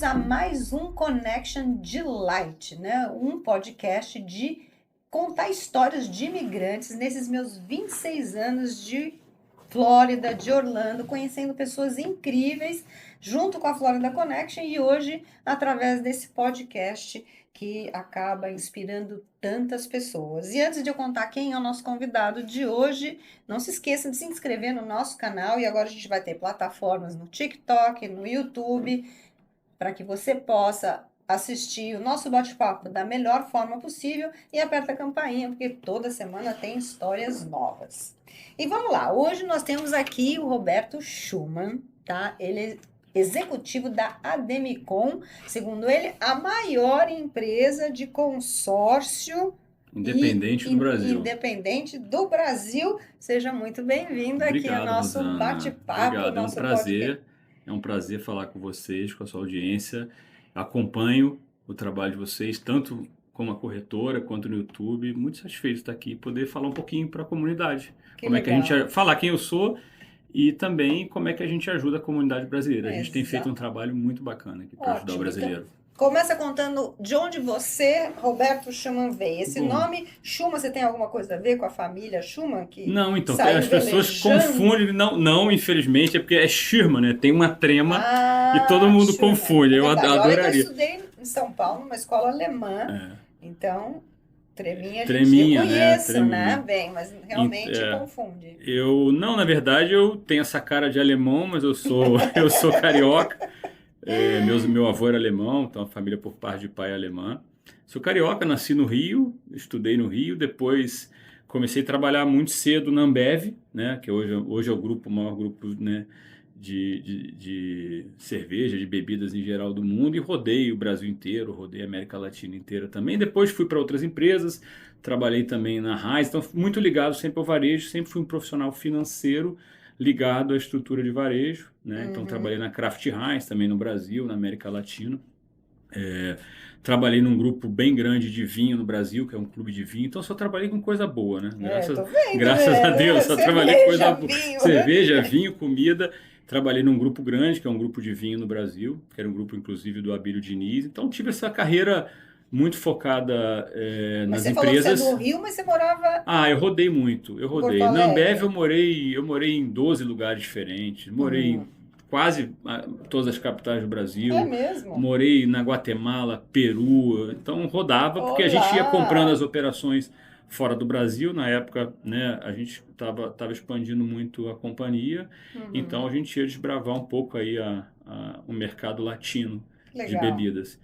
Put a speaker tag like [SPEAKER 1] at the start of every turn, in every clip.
[SPEAKER 1] a mais um Connection Delight, né? Um podcast de contar histórias de imigrantes nesses meus 26 anos de Flórida, de Orlando, conhecendo pessoas incríveis junto com a Florida Connection e hoje através desse podcast que acaba inspirando tantas pessoas. E antes de eu contar quem é o nosso convidado de hoje, não se esqueça de se inscrever no nosso canal e agora a gente vai ter plataformas no TikTok, no YouTube, para que você possa assistir o nosso bate-papo da melhor forma possível e aperta a campainha, porque toda semana tem histórias novas. E vamos lá, hoje nós temos aqui o Roberto Schumann, tá? Ele é executivo da Ademicon, segundo ele, a maior empresa de consórcio
[SPEAKER 2] independente do Brasil.
[SPEAKER 1] Independente do Brasil. Seja muito bem-vindo aqui ao nosso
[SPEAKER 2] Rosana.
[SPEAKER 1] bate-papo.
[SPEAKER 2] Obrigado,
[SPEAKER 1] nosso
[SPEAKER 2] é um prazer.
[SPEAKER 1] podcast.
[SPEAKER 2] É um prazer falar com vocês, com a sua audiência. Acompanho o trabalho de vocês, tanto como a corretora, quanto no YouTube. Muito satisfeito de estar aqui e poder falar um pouquinho para a comunidade. Como
[SPEAKER 1] legal.
[SPEAKER 2] é que a gente falar quem eu sou e também como é que a gente ajuda a comunidade brasileira. A gente tem feito um trabalho muito bacana aqui para ajudar o brasileiro.
[SPEAKER 1] Então, começa contando de onde você, Roberto Schumann, veio. Esse nome, Schumann, você tem alguma coisa a ver com a família Schumann? Que
[SPEAKER 2] não, então, as pessoas confundem, não, infelizmente, é porque é Schirman, né? Tem uma trema e todo mundo
[SPEAKER 1] Schumann.
[SPEAKER 2] confunde. Eu adoraria.
[SPEAKER 1] Eu estudei em São Paulo, numa escola alemã, então... Treminha a gente conhece, né? Bem, mas realmente confunde.
[SPEAKER 2] Não, na verdade, eu tenho essa cara de alemão, mas eu sou carioca. Meu avô era alemão, então a família por parte de pai é alemã. Sou carioca, nasci no Rio, estudei no Rio, depois comecei a trabalhar muito cedo na Ambev, né? Que hoje é o maior grupo, né, de cerveja, de bebidas em geral do mundo, e rodei o Brasil inteiro, rodei a América Latina inteira também. Depois fui para outras empresas, trabalhei também na Raiz, então muito ligado sempre ao varejo, sempre fui um profissional financeiro ligado à estrutura de varejo, né? Então trabalhei na Kraft Heinz também no Brasil, na América Latina. Trabalhei num grupo bem grande de vinho no Brasil, que é um clube de vinho, então só trabalhei com coisa boa, né? Graças a Deus, só trabalhei com coisa boa. Cerveja, vinho, comida. Trabalhei num grupo grande, que é um grupo de vinho no Brasil, que era um grupo inclusive do Abílio Diniz. Então tive essa carreira muito focada nas empresas.
[SPEAKER 1] Mas você falou que você é do Rio, mas você morava...
[SPEAKER 2] eu rodei muito, eu rodei. Na Ambev eu morei em 12 lugares diferentes, morei em quase todas as capitais do Brasil.
[SPEAKER 1] É mesmo?
[SPEAKER 2] Morei na Guatemala, Peru, então rodava, porque a gente ia comprando as operações fora do Brasil. Na época, né, a gente estava expandindo muito a companhia, então a gente ia desbravar um pouco aí o mercado latino de bebidas.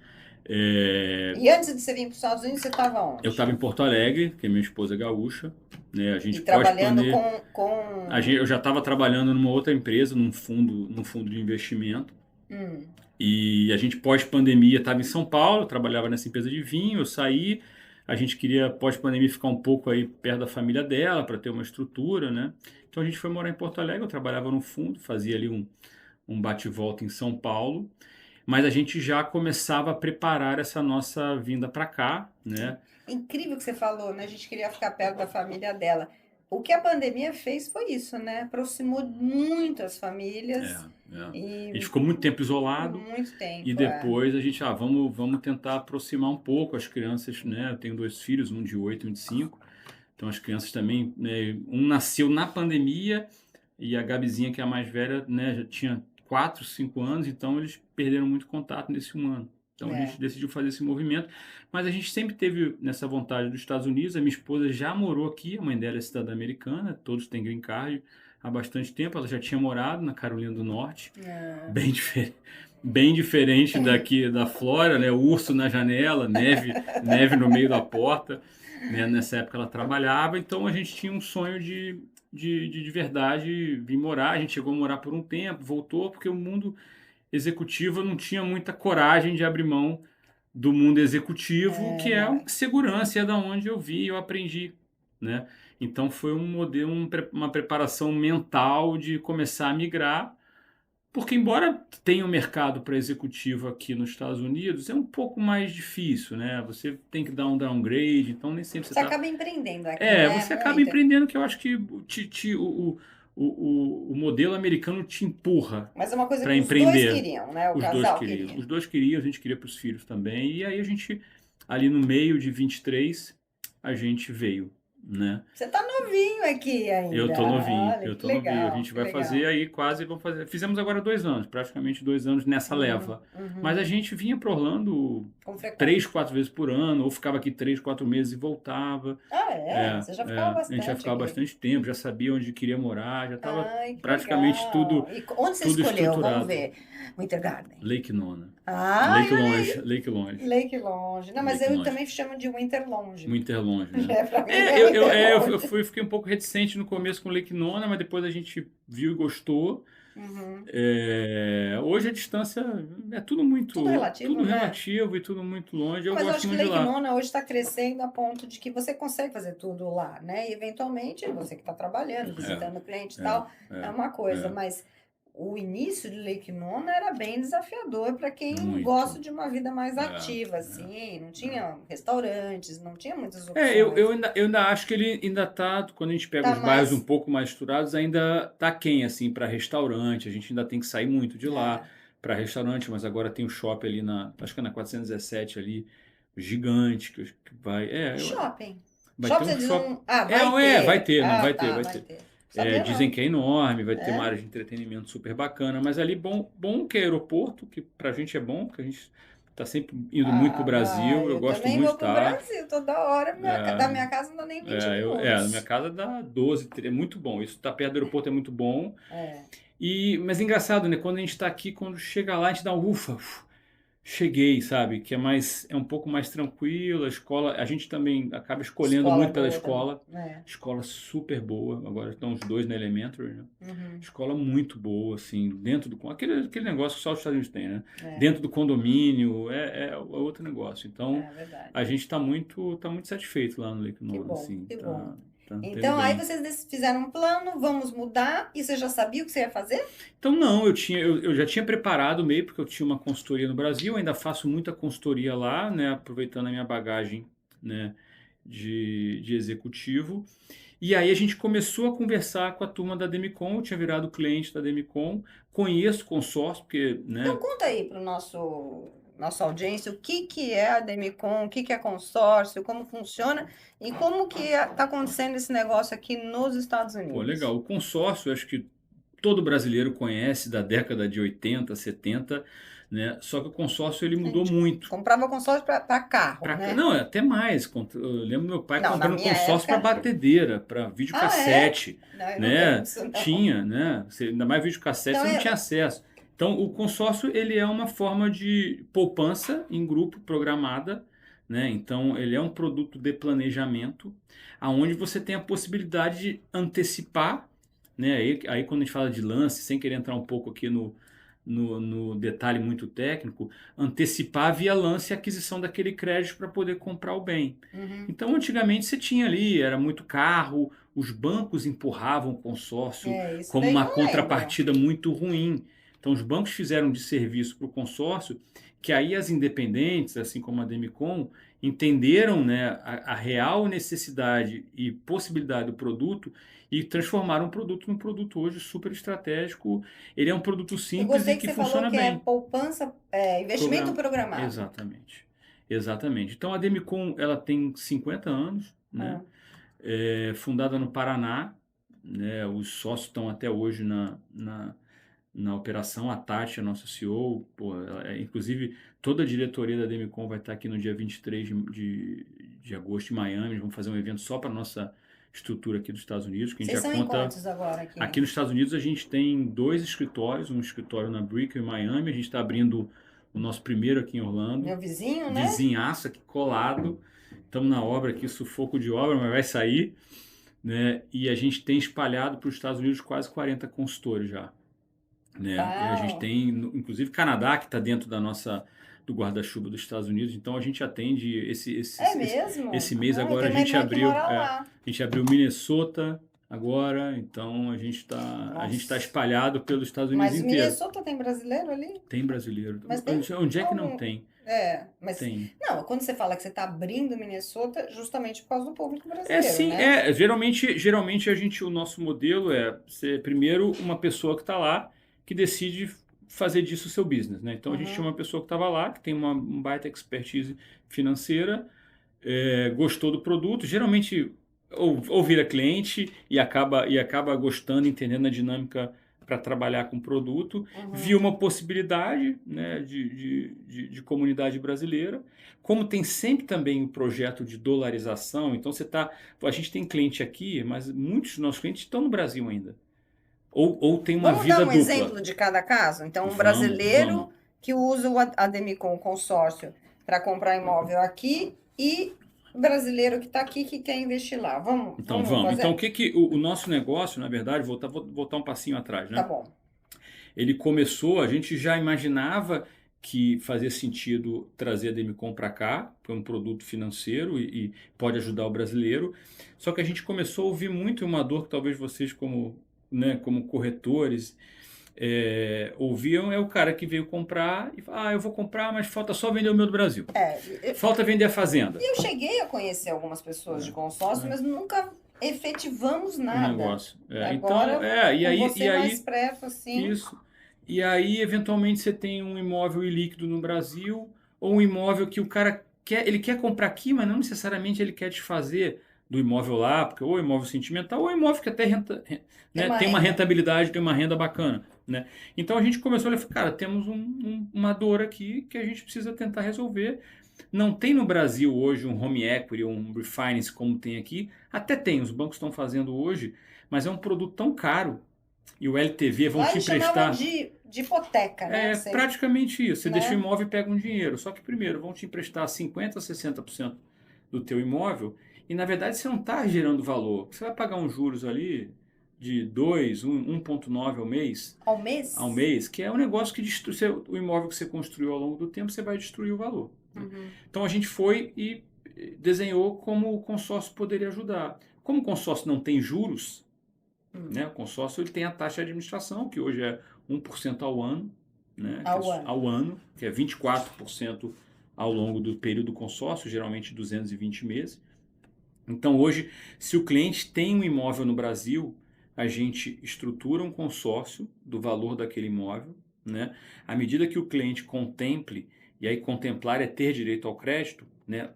[SPEAKER 1] E antes de você vir para os Estados Unidos, você estava onde?
[SPEAKER 2] Eu estava em Porto Alegre, que minha esposa é gaúcha. Né, a gente
[SPEAKER 1] trabalhando
[SPEAKER 2] eu já estava trabalhando numa outra empresa, num fundo de investimento. E a gente pós-pandemia estava em São Paulo, trabalhava nessa empresa de vinho, eu saí. A gente queria, pós-pandemia, ficar um pouco aí perto da família dela, para ter uma estrutura, né? Então a gente foi morar em Porto Alegre, eu trabalhava no fundo, fazia ali um bate-volta em São Paulo, mas a gente já começava a preparar essa nossa vinda para cá, né?
[SPEAKER 1] Incrível que você falou, né? A gente queria ficar perto da família dela. O que a pandemia fez foi isso, né? Aproximou muito as famílias.
[SPEAKER 2] A gente ficou muito tempo isolado.
[SPEAKER 1] Muito tempo.
[SPEAKER 2] E depois a gente, vamos tentar aproximar um pouco as crianças, né? Eu tenho 2 filhos, um de 8 e um de 5. Então as crianças também, né? Um nasceu na pandemia e a Gabizinha, que é a mais velha, né? Já tinha 4, 5 anos, então eles perderam muito contato nesse 1 ano. Então a gente decidiu fazer esse movimento, mas a gente sempre teve nessa vontade dos Estados Unidos. A minha esposa já morou aqui, a mãe dela é cidadã americana, todos têm green card há bastante tempo. Ela já tinha morado na Carolina do Norte, bem diferente daqui da Flórida, né? Urso na janela, neve no meio da porta, né? Nessa época ela trabalhava, então a gente tinha um sonho de verdade vir morar. A gente chegou a morar por um tempo, voltou, porque o mundo executivo não tinha muita coragem de abrir mão do mundo executivo, que é segurança, é da onde eu vi, eu aprendi, né? Então foi um modelo, uma preparação mental de começar a migrar, porque embora tenha um mercado para executivo aqui nos Estados Unidos, é um pouco mais difícil, né? Você tem que dar um downgrade, então nem sempre
[SPEAKER 1] você acaba empreendendo aqui,
[SPEAKER 2] você acaba empreendendo, que eu acho que o modelo americano te empurra
[SPEAKER 1] Mas é uma coisa
[SPEAKER 2] para
[SPEAKER 1] que os dois
[SPEAKER 2] empreender.
[SPEAKER 1] queriam, né? O
[SPEAKER 2] Os dois
[SPEAKER 1] casal
[SPEAKER 2] queriam.
[SPEAKER 1] queria.
[SPEAKER 2] Os dois queriam, a gente queria para os filhos também. E aí a gente, ali no meio de 23, a gente veio, né?
[SPEAKER 1] Você tá novinho aqui
[SPEAKER 2] Eu
[SPEAKER 1] ainda.
[SPEAKER 2] tô novinho,
[SPEAKER 1] Olha,
[SPEAKER 2] eu
[SPEAKER 1] que
[SPEAKER 2] tô novinho. A
[SPEAKER 1] legal,
[SPEAKER 2] gente
[SPEAKER 1] que
[SPEAKER 2] vai fazer
[SPEAKER 1] legal.
[SPEAKER 2] aí quase, vamos fazer. Fizemos agora 2 anos, praticamente 2 anos nessa leva. Mas a gente vinha para Orlando
[SPEAKER 1] Com frequência.
[SPEAKER 2] 3, 4 vezes por ano, ou ficava aqui 3, 4 meses e voltava.
[SPEAKER 1] Ah, é?
[SPEAKER 2] É,
[SPEAKER 1] Você já ficava
[SPEAKER 2] a gente já
[SPEAKER 1] bastante
[SPEAKER 2] ficava
[SPEAKER 1] aqui.
[SPEAKER 2] bastante tempo, já sabia onde queria morar, já estava
[SPEAKER 1] Ai, que
[SPEAKER 2] praticamente tudo,
[SPEAKER 1] legal. E onde você
[SPEAKER 2] tudo
[SPEAKER 1] escolheu? Vamos
[SPEAKER 2] estruturado.
[SPEAKER 1] ver. Winter Garden.
[SPEAKER 2] Lake Nona.
[SPEAKER 1] Ai,
[SPEAKER 2] Lake
[SPEAKER 1] olha
[SPEAKER 2] Longe,
[SPEAKER 1] aí.
[SPEAKER 2] Lake Longe,
[SPEAKER 1] Lake Longe. Não, mas
[SPEAKER 2] Lake
[SPEAKER 1] eu
[SPEAKER 2] Longe.
[SPEAKER 1] também chamo de Winter Longe.
[SPEAKER 2] Muito longe, né?
[SPEAKER 1] É, pra mim é Winter
[SPEAKER 2] Eu
[SPEAKER 1] Longe.
[SPEAKER 2] fiquei um pouco reticente no começo com Lake Nona, mas depois a gente viu e gostou.
[SPEAKER 1] Uhum.
[SPEAKER 2] Hoje a distância é
[SPEAKER 1] Tudo relativo,
[SPEAKER 2] tudo
[SPEAKER 1] né?
[SPEAKER 2] relativo e tudo muito longe. Eu
[SPEAKER 1] Mas eu
[SPEAKER 2] gosto
[SPEAKER 1] acho que
[SPEAKER 2] muito de
[SPEAKER 1] Lake
[SPEAKER 2] lá.
[SPEAKER 1] Nona hoje está crescendo a ponto de que você consegue fazer tudo lá, né? E eventualmente você que está trabalhando, visitando o cliente e
[SPEAKER 2] É,
[SPEAKER 1] tal, é
[SPEAKER 2] é,
[SPEAKER 1] uma coisa,
[SPEAKER 2] é.
[SPEAKER 1] mas o início de Lake Nona era bem desafiador para quem gosta
[SPEAKER 2] Muito.
[SPEAKER 1] de uma vida mais
[SPEAKER 2] É,
[SPEAKER 1] ativa, assim, não tinha restaurantes, não tinha muitas
[SPEAKER 2] eu
[SPEAKER 1] opções.
[SPEAKER 2] ainda acho que ele ainda tá, quando a gente pega
[SPEAKER 1] Tá
[SPEAKER 2] os bairros um
[SPEAKER 1] mais.
[SPEAKER 2] pouco mais estruturados, ainda tá aquém, assim, para restaurante. A gente ainda tem que sair muito de lá
[SPEAKER 1] É.
[SPEAKER 2] para restaurante, mas agora tem o shopping ali acho que é na 417 ali, gigante, que vai.
[SPEAKER 1] E shopping?
[SPEAKER 2] Vai ter
[SPEAKER 1] Shopping
[SPEAKER 2] um
[SPEAKER 1] você diz
[SPEAKER 2] shopping.
[SPEAKER 1] um. Ah, vai
[SPEAKER 2] Vai
[SPEAKER 1] ter.
[SPEAKER 2] ter, não,
[SPEAKER 1] Ah,
[SPEAKER 2] vai ter,
[SPEAKER 1] tá,
[SPEAKER 2] vai
[SPEAKER 1] vai
[SPEAKER 2] ter.
[SPEAKER 1] ter. Sabia
[SPEAKER 2] Dizem
[SPEAKER 1] não.
[SPEAKER 2] que é enorme, vai ter uma
[SPEAKER 1] É?
[SPEAKER 2] área de entretenimento super bacana, mas ali bom que é aeroporto, que pra gente é bom, porque a gente tá sempre indo muito pro
[SPEAKER 1] Ah, vai.
[SPEAKER 2] Brasil, eu
[SPEAKER 1] Eu
[SPEAKER 2] gosto
[SPEAKER 1] também
[SPEAKER 2] muito de
[SPEAKER 1] vou pro
[SPEAKER 2] estar.
[SPEAKER 1] Brasil toda hora. Da minha casa não dá nem 20
[SPEAKER 2] Na minha
[SPEAKER 1] minutos.
[SPEAKER 2] casa dá 12, é muito bom. Isso tá perto do aeroporto é muito bom.
[SPEAKER 1] É.
[SPEAKER 2] Mas é engraçado, né? Quando a gente tá aqui, quando chega lá, a gente dá um ufa, cheguei, sabe? Que é um pouco mais tranquilo, a escola, a gente também acaba escolhendo
[SPEAKER 1] Escola
[SPEAKER 2] muito pela
[SPEAKER 1] boa também.
[SPEAKER 2] escola.
[SPEAKER 1] É.
[SPEAKER 2] Escola super boa, agora estão os dois na Elementary, né?
[SPEAKER 1] Uhum.
[SPEAKER 2] Escola muito boa, assim, dentro aquele negócio que só os Estados Unidos tem, né?
[SPEAKER 1] É.
[SPEAKER 2] Dentro do condomínio, é outro negócio. Então,
[SPEAKER 1] É verdade.
[SPEAKER 2] a gente tá muito satisfeito lá no Lake
[SPEAKER 1] Que
[SPEAKER 2] Nona,
[SPEAKER 1] bom,
[SPEAKER 2] assim,
[SPEAKER 1] que
[SPEAKER 2] tá,
[SPEAKER 1] bom.
[SPEAKER 2] tá indo
[SPEAKER 1] Então, aí
[SPEAKER 2] bem.
[SPEAKER 1] vocês fizeram um plano, vamos mudar, e você já sabia o que você ia fazer?
[SPEAKER 2] Então, não, eu já tinha preparado meio, porque eu tinha uma consultoria no Brasil, ainda faço muita consultoria lá, né, aproveitando a minha bagagem, né, de executivo. E aí a gente começou a conversar com a turma da Demicon, eu tinha virado cliente da Demicon, conheço o consórcio, porque,
[SPEAKER 1] Então,
[SPEAKER 2] né,
[SPEAKER 1] conta aí para o nossa audiência o que que é a Demicon, o que que é consórcio, como funciona e como que está acontecendo esse negócio aqui nos Estados
[SPEAKER 2] pô,
[SPEAKER 1] Unidos.
[SPEAKER 2] legal. O consórcio, eu acho que todo brasileiro conhece da década de 80, 70, né? Só que o consórcio ele
[SPEAKER 1] A
[SPEAKER 2] mudou
[SPEAKER 1] gente
[SPEAKER 2] muito.
[SPEAKER 1] comprava consórcio para carro, né?
[SPEAKER 2] Não, é até mais. Eu lembro meu pai
[SPEAKER 1] Não, na
[SPEAKER 2] comprando
[SPEAKER 1] minha
[SPEAKER 2] consórcio para
[SPEAKER 1] época.
[SPEAKER 2] batedeira, para
[SPEAKER 1] Ah, é?
[SPEAKER 2] videocassete,
[SPEAKER 1] Não, eu não lembro
[SPEAKER 2] né?
[SPEAKER 1] disso, não.
[SPEAKER 2] Tinha, né? Ainda mais videocassete,
[SPEAKER 1] Então,
[SPEAKER 2] você não tinha acesso. Então, o consórcio ele é uma forma de poupança em grupo programada, né? Então, ele é um produto de planejamento, aonde você tem a possibilidade de antecipar, né? Aí quando a gente fala de lance, sem querer entrar um pouco aqui no detalhe muito técnico, antecipar via lance a aquisição daquele crédito para poder comprar o bem.
[SPEAKER 1] Uhum.
[SPEAKER 2] Então, antigamente você tinha ali, era muito carro, os bancos empurravam o consórcio
[SPEAKER 1] Isso
[SPEAKER 2] como
[SPEAKER 1] daí
[SPEAKER 2] uma
[SPEAKER 1] eu lembro.
[SPEAKER 2] contrapartida muito ruim. Então, os bancos fizeram de serviço para o consórcio, que aí as independentes, assim como a Demicon, entenderam, né, a real necessidade e possibilidade do produto e transformaram o produto num produto hoje super estratégico. Ele é um produto
[SPEAKER 1] Eu
[SPEAKER 2] simples e
[SPEAKER 1] gostei que
[SPEAKER 2] que
[SPEAKER 1] você falou
[SPEAKER 2] funciona
[SPEAKER 1] que é
[SPEAKER 2] bem.
[SPEAKER 1] poupança, investimento programado.
[SPEAKER 2] Exatamente. Exatamente. Então a Demicon ela tem 50 anos, né?
[SPEAKER 1] Ah,
[SPEAKER 2] Fundada no Paraná, né? Os sócios estão até hoje na operação. A Tati, a nossa CEO, pô, inclusive toda a diretoria da Demicon vai estar aqui no dia 23 de agosto em Miami. Vamos fazer um evento só para nossa estrutura aqui dos Estados Unidos, que a gente
[SPEAKER 1] vocês
[SPEAKER 2] já
[SPEAKER 1] são em
[SPEAKER 2] conta.
[SPEAKER 1] quantos agora aqui?
[SPEAKER 2] Aqui nos Estados Unidos a gente tem 2 escritórios, um escritório na Brickell em Miami, a gente está abrindo o nosso primeiro aqui em Orlando,
[SPEAKER 1] Meu vizinho, né?
[SPEAKER 2] vizinhaço aqui colado, estamos na obra aqui, sufoco de obra, mas vai sair, né? E a gente tem espalhado para os Estados Unidos quase 40 consultores já, né? E a gente
[SPEAKER 1] Uau!
[SPEAKER 2] tem, inclusive, Canadá, que está dentro do guarda-chuva dos Estados Unidos, então a gente atende
[SPEAKER 1] É mesmo?
[SPEAKER 2] esse mês
[SPEAKER 1] Ah, eu
[SPEAKER 2] agora
[SPEAKER 1] tenho uma irmã que mora lá.
[SPEAKER 2] a gente abriu Minnesota, agora, então a gente
[SPEAKER 1] Nossa.
[SPEAKER 2] está espalhado pelos Estados Unidos
[SPEAKER 1] Mas
[SPEAKER 2] inteiro.
[SPEAKER 1] Minnesota tem brasileiro ali?
[SPEAKER 2] Tem brasileiro.
[SPEAKER 1] Mas tem
[SPEAKER 2] Onde é que não
[SPEAKER 1] algum-
[SPEAKER 2] tem?
[SPEAKER 1] Mas
[SPEAKER 2] Tem.
[SPEAKER 1] não, quando você fala que você está abrindo Minnesota, justamente por causa do público brasileiro,
[SPEAKER 2] Sim,
[SPEAKER 1] né?
[SPEAKER 2] geralmente o nosso modelo é ser primeiro uma pessoa que está lá que decide fazer disso o seu business, né? Então a gente tinha uma pessoa que estava lá, que tem uma baita expertise financeira, gostou do produto, geralmente ou vira cliente e acaba gostando, entendendo a dinâmica para trabalhar com o produto, viu uma possibilidade, né, de comunidade brasileira, como tem sempre também o projeto de dolarização, então a gente tem cliente aqui, mas muitos dos nossos clientes estão no Brasil ainda, ou tem uma
[SPEAKER 1] Vamos dar
[SPEAKER 2] vida
[SPEAKER 1] um
[SPEAKER 2] dupla.
[SPEAKER 1] exemplo de cada caso? Então, um
[SPEAKER 2] Vamos.
[SPEAKER 1] brasileiro que usa o Ademicon consórcio para comprar imóvel aqui e brasileiro que está aqui que quer investir lá. Vamos fazer?
[SPEAKER 2] Então, o nosso negócio, na verdade, vou voltar um passinho atrás, né?
[SPEAKER 1] Tá bom.
[SPEAKER 2] Ele começou, a gente já imaginava que fazia sentido trazer a Demicon para cá, que é um produto financeiro e pode ajudar o brasileiro. Só que a gente começou a ouvir muito uma dor que talvez vocês, como corretores, ouviam, é o cara que veio comprar e fala, eu vou comprar, mas falta só vender o meu do Brasil. Falta vender a fazenda.
[SPEAKER 1] E eu cheguei a conhecer algumas pessoas de consórcio, mas nunca efetivamos nada.
[SPEAKER 2] Um negócio.
[SPEAKER 1] Agora,
[SPEAKER 2] e aí,
[SPEAKER 1] você mais perto, assim.
[SPEAKER 2] Isso. E aí, eventualmente, você tem um imóvel ilíquido no Brasil, ou um imóvel que o cara quer comprar aqui, mas não necessariamente ele quer desfazer do imóvel lá, porque ou imóvel sentimental, ou imóvel que até tem uma rentabilidade, tem uma renda bacana. Né? Então a gente começou a falar, cara, temos uma dor aqui que a gente precisa tentar resolver. Não tem no Brasil hoje um home equity ou um refinance como tem aqui. Até tem, os bancos estão fazendo hoje, mas é um produto tão caro. E o LTV vão te emprestar.
[SPEAKER 1] De hipoteca, né?
[SPEAKER 2] Praticamente isso. Você
[SPEAKER 1] né?
[SPEAKER 2] deixa o imóvel e pega um dinheiro. Só que primeiro vão te emprestar 50% a 60% do teu imóvel e na verdade você não está gerando valor. Você vai pagar uns juros ali de 1,9 ao mês.
[SPEAKER 1] Ao mês?
[SPEAKER 2] Que é um negócio que destrói o imóvel que você construiu ao longo do tempo, você vai destruir o valor. Então a gente foi e desenhou como o consórcio poderia ajudar. Como o consórcio não tem juros, né, o consórcio ele tem a taxa de administração, que hoje é 1% ao ano, né, ao ano, que é 24% ao longo do período do consórcio, geralmente 220 meses. Então hoje, se o cliente tem um imóvel no Brasil, a gente estrutura um consórcio do valor daquele imóvel, né? À medida que o cliente contemple, e aí contemplar é ter direito ao crédito, né?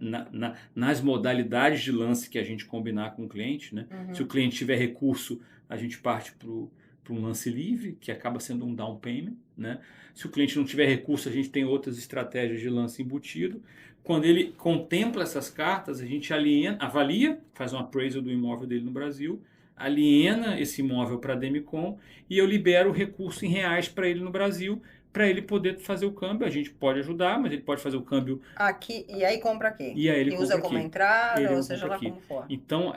[SPEAKER 2] Nas modalidades de lance que a gente combinar com o cliente, né? Se o cliente tiver recurso, a gente parte para um lance livre, que acaba sendo um down payment, né? Se o cliente não tiver recurso, a gente tem outras estratégias de lance embutido. Quando ele contempla essas cartas, a gente avalia, faz um appraisal do imóvel dele no Brasil, aliena esse imóvel para a Demicon e eu libero o recurso em reais para ele no Brasil, para ele poder fazer o câmbio. A gente pode ajudar, mas ele pode fazer o câmbio
[SPEAKER 1] aqui e aí compra aqui.
[SPEAKER 2] E aí ele
[SPEAKER 1] usa como entrada, ou seja lá
[SPEAKER 2] aqui.
[SPEAKER 1] como for.
[SPEAKER 2] Então,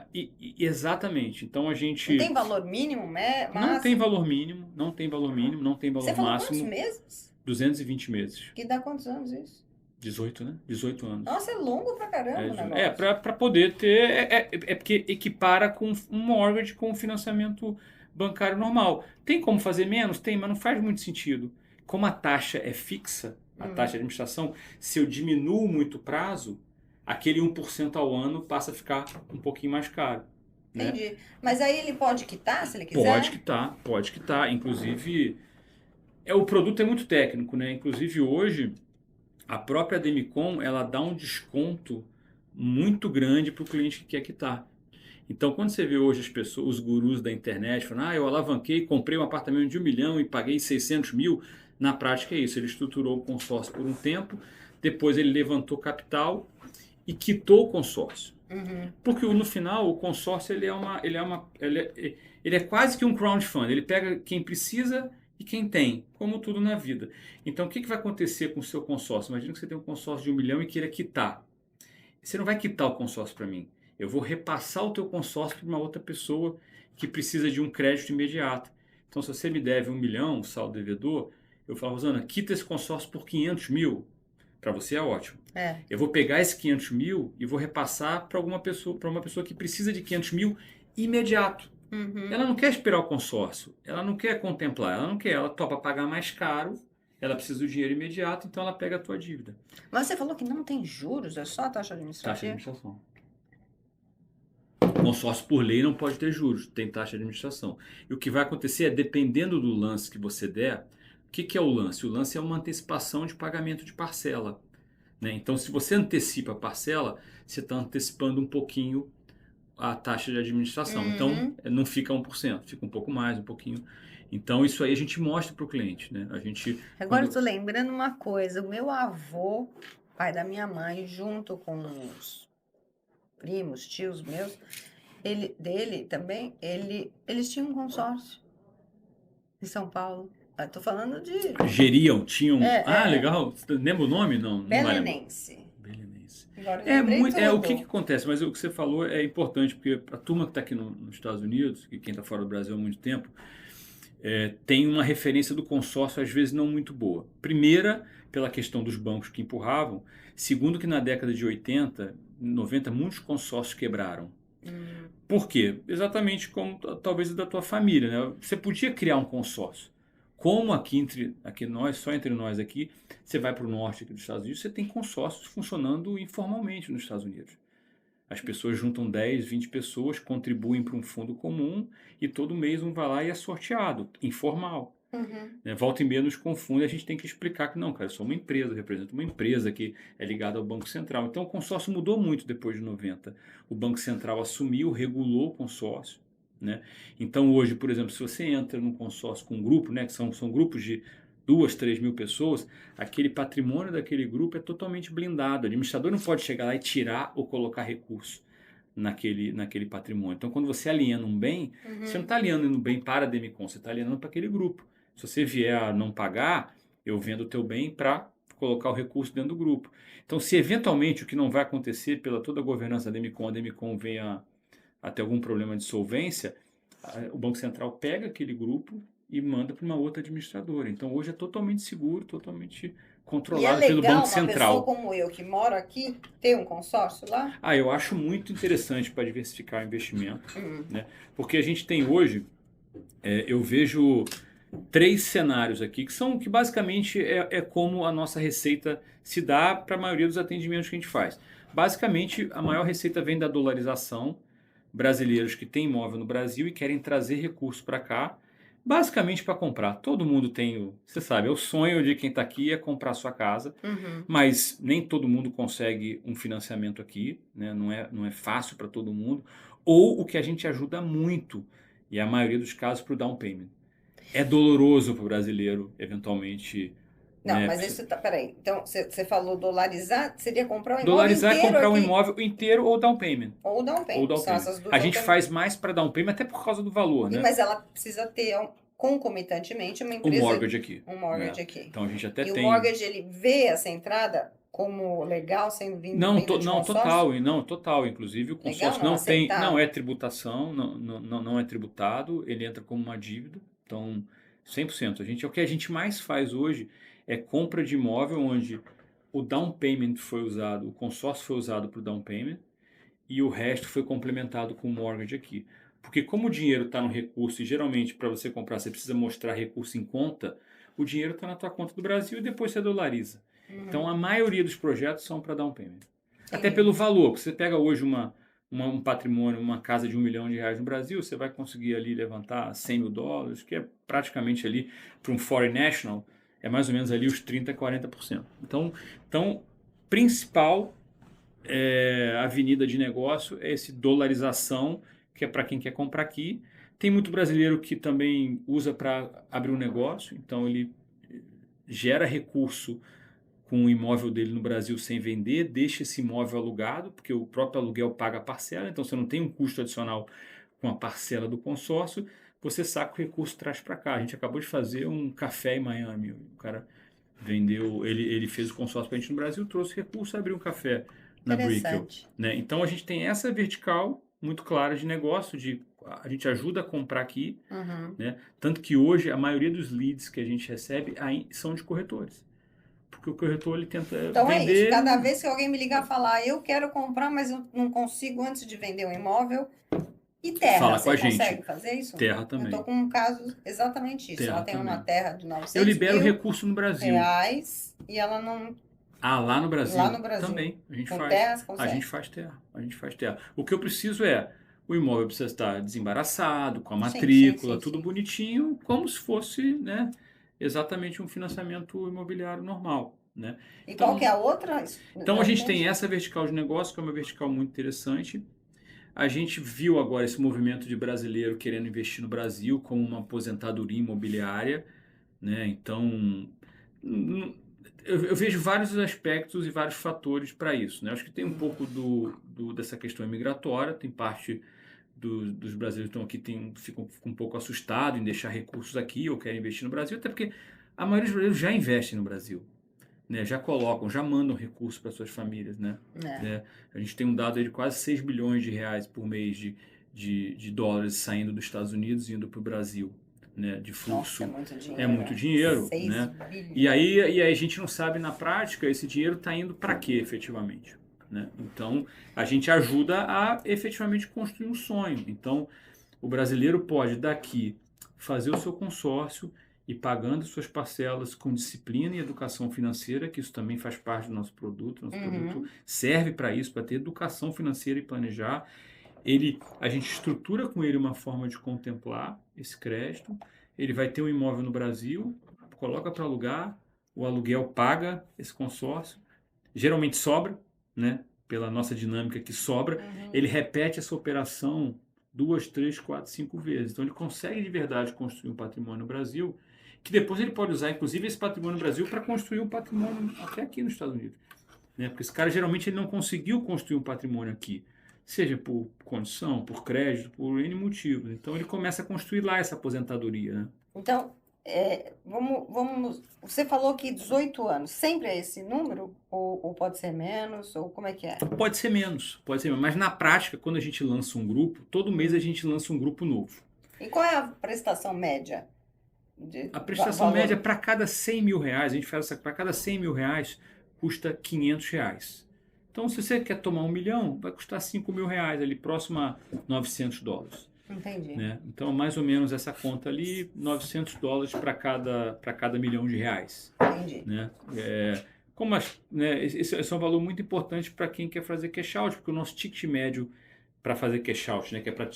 [SPEAKER 2] exatamente. Então a gente
[SPEAKER 1] não tem valor mínimo, máximo?
[SPEAKER 2] Não tem valor mínimo, não tem valor
[SPEAKER 1] Você falou
[SPEAKER 2] máximo.
[SPEAKER 1] Quantos meses?
[SPEAKER 2] 220 meses.
[SPEAKER 1] Que dá quantos anos isso?
[SPEAKER 2] 18, né? 18 anos.
[SPEAKER 1] Nossa, é longo pra caramba o negócio.
[SPEAKER 2] Para poder ter. Porque equipara com um mortgage com um financiamento bancário normal. Tem como fazer menos? Tem, mas não faz muito sentido. Como a taxa é fixa, a taxa de administração, se eu diminuo muito o prazo, aquele 1% ao ano passa a ficar um pouquinho mais caro. Né?
[SPEAKER 1] Entendi. Mas aí ele pode quitar, se ele quiser?
[SPEAKER 2] Pode quitar. Inclusive, o produto é muito técnico, né? Inclusive, hoje, a própria Demicon, ela dá um desconto muito grande para o cliente que quer quitar. Então, quando você vê hoje as pessoas, os gurus da internet, falando, eu alavanquei, comprei um apartamento de 1 milhão e paguei 600 mil, na prática é isso, ele estruturou o consórcio por um tempo, depois ele levantou capital e quitou o consórcio. Porque no final o consórcio ele é quase que um crowdfunding, ele pega quem precisa e quem tem, como tudo na vida. Então o que vai acontecer com o seu consórcio? Imagina que você tem um consórcio de 1 milhão e queira quitar. Você não vai quitar o consórcio para mim. Eu vou repassar o teu consórcio para uma outra pessoa que precisa de um crédito imediato. Então se você me deve 1 milhão, saldo devedor, eu falo, Rosana, quita esse consórcio por 500 mil. Para você é ótimo. Eu vou pegar esse 500 mil e vou repassar para uma pessoa que precisa de 500 mil imediato.
[SPEAKER 1] Uhum.
[SPEAKER 2] Ela não quer esperar o consórcio, ela não quer contemplar, ela não quer, ela topa pagar mais caro, ela precisa do dinheiro imediato, então ela pega a tua dívida.
[SPEAKER 1] Mas você falou que não tem juros, é só a taxa
[SPEAKER 2] Taxa de
[SPEAKER 1] administrativa?
[SPEAKER 2] administração. Consórcio por lei não pode ter juros, tem taxa de administração. E o que vai acontecer é, dependendo do lance que você der, o que é o lance? O lance é uma antecipação de pagamento de parcela. Né? Então, se você antecipa a parcela, você está antecipando um pouquinho a taxa de administração. Então,
[SPEAKER 1] Uhum.
[SPEAKER 2] não fica 1%, fica um pouco mais, um pouquinho. Então, isso aí a gente mostra para o cliente. Né? A gente,
[SPEAKER 1] Agora eu tô
[SPEAKER 2] quando...
[SPEAKER 1] lembrando uma coisa. O meu avô, pai da minha mãe, junto com os primos, tios meus, dele também, eles tinham um consórcio em São Paulo. Eu tô falando de
[SPEAKER 2] Geriam, tinham... Ah,
[SPEAKER 1] é,
[SPEAKER 2] legal. Você lembra o nome? Não, não vai lembrar.
[SPEAKER 1] belenense.
[SPEAKER 2] Belenense.
[SPEAKER 1] Agora eu
[SPEAKER 2] É,
[SPEAKER 1] lembrei
[SPEAKER 2] muito, o que
[SPEAKER 1] tudo.
[SPEAKER 2] acontece? Mas o que você falou é importante, porque a turma que está aqui nos Estados Unidos, e quem está fora do Brasil há muito tempo, tem uma referência do consórcio, às vezes, não muito boa. Primeira, pela questão dos bancos que empurravam. Segundo, que na década de 80, 90, muitos consórcios quebraram. Por quê? Exatamente como talvez da tua família, né? Você podia criar um consórcio. Como aqui nós, só entre nós aqui, você vai para o norte aqui dos Estados Unidos, você tem consórcios funcionando informalmente nos Estados Unidos. As pessoas juntam 10, 20 pessoas, contribuem para um fundo comum e todo mês um vai lá e é sorteado, informal.
[SPEAKER 1] Uhum.
[SPEAKER 2] Né? Volta e meia nos confunde, a gente tem que explicar que não, cara, eu sou uma empresa, represento uma empresa que é ligada ao Banco Central. Então o consórcio mudou muito depois de 90. O Banco Central assumiu, regulou o consórcio. Né? Então hoje, por exemplo, se você entra num consórcio com um grupo, né, que são grupos de 2, 3 mil pessoas, aquele patrimônio daquele grupo é totalmente blindado. O administrador não pode chegar lá e tirar ou colocar recurso naquele patrimônio. Então, quando você aliena um bem, você não está alienando um bem para a Demicon, você está alienando para aquele grupo. Se você vier a não pagar, eu vendo o teu bem para colocar o recurso dentro do grupo. Então, se eventualmente o que não vai acontecer pela toda a governança da Demicon, a Demicon venha a ter algum problema de solvência, o Banco Central pega aquele grupo e manda para uma outra administradora. Então, hoje é totalmente seguro, totalmente
[SPEAKER 1] E é
[SPEAKER 2] controlado pelo
[SPEAKER 1] legal
[SPEAKER 2] Banco
[SPEAKER 1] uma pessoa
[SPEAKER 2] Central.
[SPEAKER 1] como eu, que moro aqui, ter um consórcio lá?
[SPEAKER 2] Eu acho muito interessante para diversificar o investimento,
[SPEAKER 1] Hum.
[SPEAKER 2] né? Porque a gente tem hoje, eu vejo 3 cenários aqui, que basicamente é como a nossa receita se dá para a maioria dos atendimentos que a gente faz. Basicamente, a maior receita vem da dolarização, brasileiros que têm imóvel no Brasil e querem trazer recurso para cá, basicamente para comprar. Todo mundo tem, você sabe, é o sonho de quem está aqui é comprar sua casa,
[SPEAKER 1] Uhum.
[SPEAKER 2] mas nem todo mundo consegue um financiamento aqui, né? Não é fácil para todo mundo. Ou o que a gente ajuda muito, e a maioria dos casos, para o down payment. É doloroso para o brasileiro, eventualmente,
[SPEAKER 1] Não,
[SPEAKER 2] né?
[SPEAKER 1] mas isso tá, peraí. Então, você falou dolarizar, seria comprar o imóvel
[SPEAKER 2] Dolarizar é
[SPEAKER 1] inteiro
[SPEAKER 2] comprar um
[SPEAKER 1] aqui,
[SPEAKER 2] imóvel inteiro ou down payment.
[SPEAKER 1] ou down
[SPEAKER 2] Ou
[SPEAKER 1] payment.
[SPEAKER 2] down
[SPEAKER 1] São
[SPEAKER 2] payment.
[SPEAKER 1] essas duas
[SPEAKER 2] A gente
[SPEAKER 1] alternativas.
[SPEAKER 2] faz mais para down payment até por causa do valor, né?
[SPEAKER 1] Mas ela precisa ter concomitantemente uma
[SPEAKER 2] O
[SPEAKER 1] empresa,
[SPEAKER 2] mortgage aqui.
[SPEAKER 1] um mortgage
[SPEAKER 2] Né?
[SPEAKER 1] aqui.
[SPEAKER 2] Então a gente até
[SPEAKER 1] E o
[SPEAKER 2] tem.
[SPEAKER 1] mortgage, ele vê essa entrada como legal, sendo vindo
[SPEAKER 2] Não,
[SPEAKER 1] de
[SPEAKER 2] não,
[SPEAKER 1] consórcio?
[SPEAKER 2] total. Inclusive o
[SPEAKER 1] Legal
[SPEAKER 2] consórcio
[SPEAKER 1] não
[SPEAKER 2] não tem, não
[SPEAKER 1] aceitar?
[SPEAKER 2] é tributação, não é tributado, ele entra como uma dívida. Então, 100%. O que a gente mais faz hoje é compra de imóvel onde o down payment foi usado, o consórcio foi usado para o down payment e o resto foi complementado com o mortgage aqui. Porque como o dinheiro está no recurso e geralmente para você comprar você precisa mostrar recurso em conta, o dinheiro está na tua conta do Brasil e depois você dolariza. Então a maioria dos projetos são para down payment. Até
[SPEAKER 1] Entendi.
[SPEAKER 2] pelo valor, porque você pega hoje um patrimônio, uma casa de R$ 1 milhão no Brasil, você vai conseguir ali levantar US$ 100 mil, que é praticamente ali para um foreign national, é mais ou menos ali os 30%, 40%. Então principal avenida de negócio é esse dolarização, que é para quem quer comprar aqui. Tem muito brasileiro que também usa para abrir um negócio, então ele gera recurso com o imóvel dele no Brasil sem vender, deixa esse imóvel alugado, porque o próprio aluguel paga a parcela, então você não tem um custo adicional com a parcela do consórcio, você saca o recurso e traz para cá. A gente acabou de fazer um café em Miami, o cara vendeu, ele fez o consórcio para a gente no Brasil, trouxe recurso, abriu um café na Brickell.
[SPEAKER 1] Interessante.
[SPEAKER 2] Né? Então a gente tem essa vertical muito clara de negócio, a gente ajuda a comprar aqui,
[SPEAKER 1] Uhum.
[SPEAKER 2] né? Tanto que hoje a maioria dos leads que a gente recebe são de corretores. Porque o corretor ele tenta
[SPEAKER 1] Então é isso.
[SPEAKER 2] vender.
[SPEAKER 1] Cada vez que alguém me ligar e falar, eu quero comprar, mas eu não consigo antes de vender o imóvel, E terra,
[SPEAKER 2] fala com a
[SPEAKER 1] você consegue
[SPEAKER 2] gente.
[SPEAKER 1] fazer isso?
[SPEAKER 2] Terra
[SPEAKER 1] Eu
[SPEAKER 2] também.
[SPEAKER 1] estou com um caso exatamente isso.
[SPEAKER 2] Terra
[SPEAKER 1] Ela tem uma
[SPEAKER 2] também.
[SPEAKER 1] terra de
[SPEAKER 2] Eu
[SPEAKER 1] 900
[SPEAKER 2] libero
[SPEAKER 1] mil
[SPEAKER 2] recurso no Brasil.
[SPEAKER 1] reais e ela não...
[SPEAKER 2] Lá no Brasil?
[SPEAKER 1] Lá no Brasil.
[SPEAKER 2] Também. A gente
[SPEAKER 1] Com
[SPEAKER 2] faz.
[SPEAKER 1] terra, você
[SPEAKER 2] A
[SPEAKER 1] consegue?
[SPEAKER 2] gente faz terra. A gente faz terra. O que eu preciso é, o imóvel precisa estar desembaraçado, com a matrícula,
[SPEAKER 1] sim,
[SPEAKER 2] tudo
[SPEAKER 1] sim.
[SPEAKER 2] bonitinho, como se fosse, né, exatamente um financiamento imobiliário normal, né?
[SPEAKER 1] E
[SPEAKER 2] Então,
[SPEAKER 1] qual que é a outra?
[SPEAKER 2] então a gente tem essa vertical de negócio, que é uma vertical muito interessante. A gente viu agora esse movimento de brasileiro querendo investir no Brasil como uma aposentadoria imobiliária, né? Então, eu vejo vários aspectos e vários fatores para isso, né? Acho que tem um pouco dessa questão imigratória, tem parte dos brasileiros que estão aqui ficam um pouco assustados em deixar recursos aqui ou querem investir no Brasil, até porque a maioria dos brasileiros já investem no Brasil, né? Já colocam, já mandam recursos para suas famílias, né? A gente tem um dado aí de quase 6 bilhões de reais por mês de dólares saindo dos Estados Unidos e indo para o Brasil, né? De fluxo.
[SPEAKER 1] Nossa,
[SPEAKER 2] é muito dinheiro,
[SPEAKER 1] 6
[SPEAKER 2] né?
[SPEAKER 1] bilhões.
[SPEAKER 2] E aí a gente não sabe na prática esse dinheiro está indo para quê efetivamente, né? Então a gente ajuda a efetivamente construir um sonho. Então o brasileiro pode daqui fazer o seu consórcio e pagando suas parcelas com disciplina e educação financeira, que isso também faz parte do nosso produto. Nosso produto serve para isso, para ter educação financeira e planejar. A gente estrutura com ele uma forma de contemplar esse crédito. Ele vai ter um imóvel no Brasil, coloca para alugar, o aluguel paga esse consórcio, geralmente sobra, né? Pela nossa dinâmica que sobra, ele repete essa operação 2, 3, 4, 5 vezes. Então ele consegue de verdade construir um patrimônio no Brasil, que depois ele pode usar, inclusive, esse patrimônio no Brasil para construir um patrimônio até aqui nos Estados Unidos, né? Porque esse cara geralmente ele não conseguiu construir um patrimônio aqui, seja por condição, por crédito, por N motivos. Então ele começa a construir lá essa aposentadoria, né?
[SPEAKER 1] Então, vamos... Você falou que 18 anos, sempre é esse número? Ou pode ser menos? Ou como é que é?
[SPEAKER 2] Pode ser menos, mas na prática, quando a gente lança um grupo, todo mês a gente lança um grupo novo.
[SPEAKER 1] E qual é a prestação média?
[SPEAKER 2] A prestação média para cada 100 mil reais, a gente faz para cada 100 mil reais, custa 500 reais. Então, se você quer tomar 1 milhão, vai custar 5 mil reais, ali próximo a 900 dólares.
[SPEAKER 1] Entendi.
[SPEAKER 2] Né? Então, mais ou menos essa conta ali, 900 dólares para cada milhão de reais.
[SPEAKER 1] Entendi.
[SPEAKER 2] Né? Esse é um valor muito importante para quem quer fazer cash out, porque o nosso ticket médio para fazer cash out, né, que é para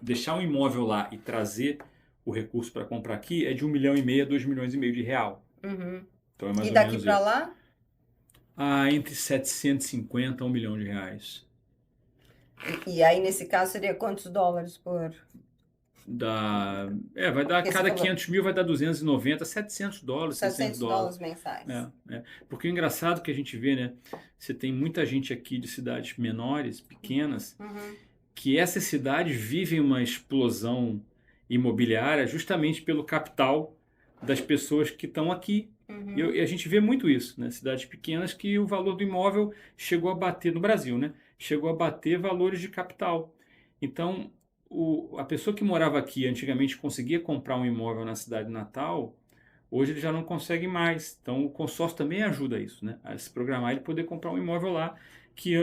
[SPEAKER 2] deixar um imóvel lá e trazer o recurso para comprar aqui, é de 1,5 milhão a 2,5 milhões de real. Então é mais
[SPEAKER 1] E
[SPEAKER 2] ou
[SPEAKER 1] daqui
[SPEAKER 2] menos
[SPEAKER 1] para lá?
[SPEAKER 2] entre 750 a 1 milhão de reais.
[SPEAKER 1] E aí, nesse caso, seria quantos dólares por...
[SPEAKER 2] Vai dar, cada 500 mil vai dar 290, 700 dólares, 600
[SPEAKER 1] dólares mensais.
[SPEAKER 2] Porque o engraçado que a gente vê, né? Você tem muita gente aqui de cidades menores, pequenas, que essas cidades vivem uma explosão imobiliária justamente pelo capital das pessoas que estão aqui. E a gente vê muito isso, né? Cidades pequenas que o valor do imóvel chegou a bater, no Brasil, né? Chegou a bater valores de capital. Então, a pessoa que morava aqui antigamente conseguia comprar um imóvel na cidade natal, hoje ele já não consegue mais. Então o consórcio também ajuda isso, né? A se programar ele poder comprar um imóvel lá que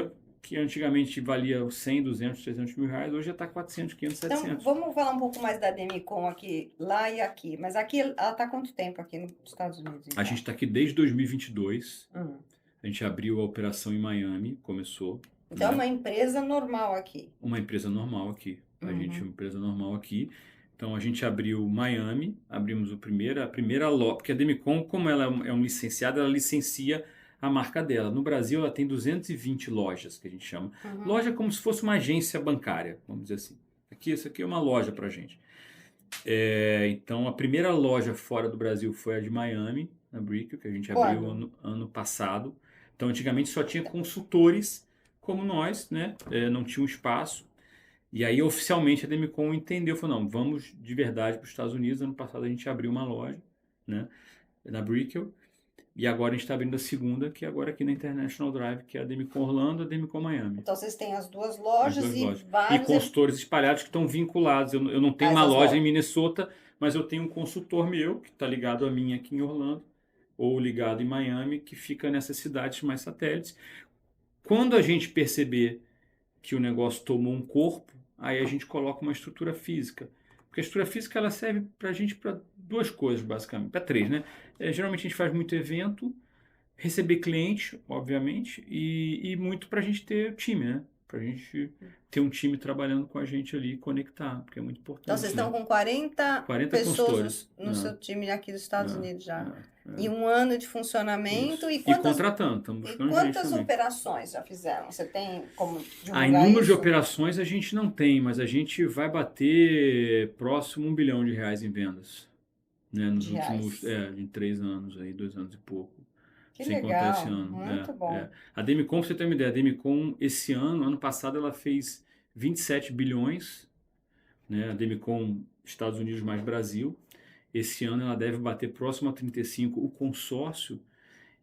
[SPEAKER 2] antigamente valia 100, 200, 300 mil reais, hoje já está 400, 500, 700.
[SPEAKER 1] Então vamos falar um pouco mais da Demicon aqui, lá e aqui. Mas aqui ela está há quanto tempo aqui nos Estados Unidos? Então?
[SPEAKER 2] A gente está aqui desde 2022. A gente abriu a operação em Miami, começou.
[SPEAKER 1] Então é uma empresa normal aqui.
[SPEAKER 2] Uma empresa normal aqui. A gente é uma empresa normal aqui. Então a gente abriu Miami, abrimos a primeira loja, porque a Demicon, como ela é um licenciado, ela licencia a marca dela. No Brasil ela tem 220 lojas, que a gente chama. Loja como se fosse uma agência bancária, vamos dizer assim. Isso aqui é uma loja pra gente. Então a primeira loja fora do Brasil foi a de Miami, na Brickell, que a gente abriu ano passado. Então antigamente só tinha consultores como nós, né? Não tinha um espaço. E aí, oficialmente, a Demicon entendeu, falou, não, vamos de verdade para os Estados Unidos. Ano passado a gente abriu uma loja, né, na Brickell, e agora a gente está abrindo a segunda, que é agora aqui na International Drive, que é a Demicon Orlando e a Demicon Miami.
[SPEAKER 1] Então vocês têm as duas lojas
[SPEAKER 2] e consultores espalhados que estão vinculados. Eu não tenho uma loja em Minnesota, mas eu tenho um consultor meu, que está ligado a mim aqui em Orlando, ou ligado em Miami, que fica nessas cidades mais satélites. Quando a gente perceber que o negócio tomou um corpo, aí a gente coloca uma estrutura física. Porque a estrutura física ela serve para a gente para duas coisas, basicamente, para três, né? Geralmente a gente faz muito evento, receber cliente, obviamente, e muito para a gente ter time, né? Para a gente ter um time trabalhando com a gente ali e conectar, porque é muito
[SPEAKER 1] Então, vocês
[SPEAKER 2] importante,
[SPEAKER 1] estão
[SPEAKER 2] né?
[SPEAKER 1] com 40
[SPEAKER 2] 40
[SPEAKER 1] pessoas
[SPEAKER 2] consultores.
[SPEAKER 1] no seu time aqui dos Estados Unidos já. E
[SPEAKER 2] É.
[SPEAKER 1] um ano de funcionamento.
[SPEAKER 2] Isso.
[SPEAKER 1] E
[SPEAKER 2] E contratando, estamos
[SPEAKER 1] e
[SPEAKER 2] buscando gente
[SPEAKER 1] quantas
[SPEAKER 2] também.
[SPEAKER 1] operações já fizeram? Você tem como
[SPEAKER 2] Em
[SPEAKER 1] divulgar
[SPEAKER 2] número de
[SPEAKER 1] isso?
[SPEAKER 2] operações a gente não tem, mas a gente vai bater próximo R$ 1 bilhão em vendas, né? Nos
[SPEAKER 1] De
[SPEAKER 2] últimos,
[SPEAKER 1] reais.
[SPEAKER 2] em 3 anos aí, 2 anos e pouco.
[SPEAKER 1] Que
[SPEAKER 2] Sem contar esse
[SPEAKER 1] legal,
[SPEAKER 2] ano.
[SPEAKER 1] muito bom.
[SPEAKER 2] A Demicon, pra você ter uma ideia, a Demicon esse ano passado, ela fez 27 bilhões, né? A Demicon Estados Unidos mais Brasil. Esse ano ela deve bater próximo a 35. O consórcio,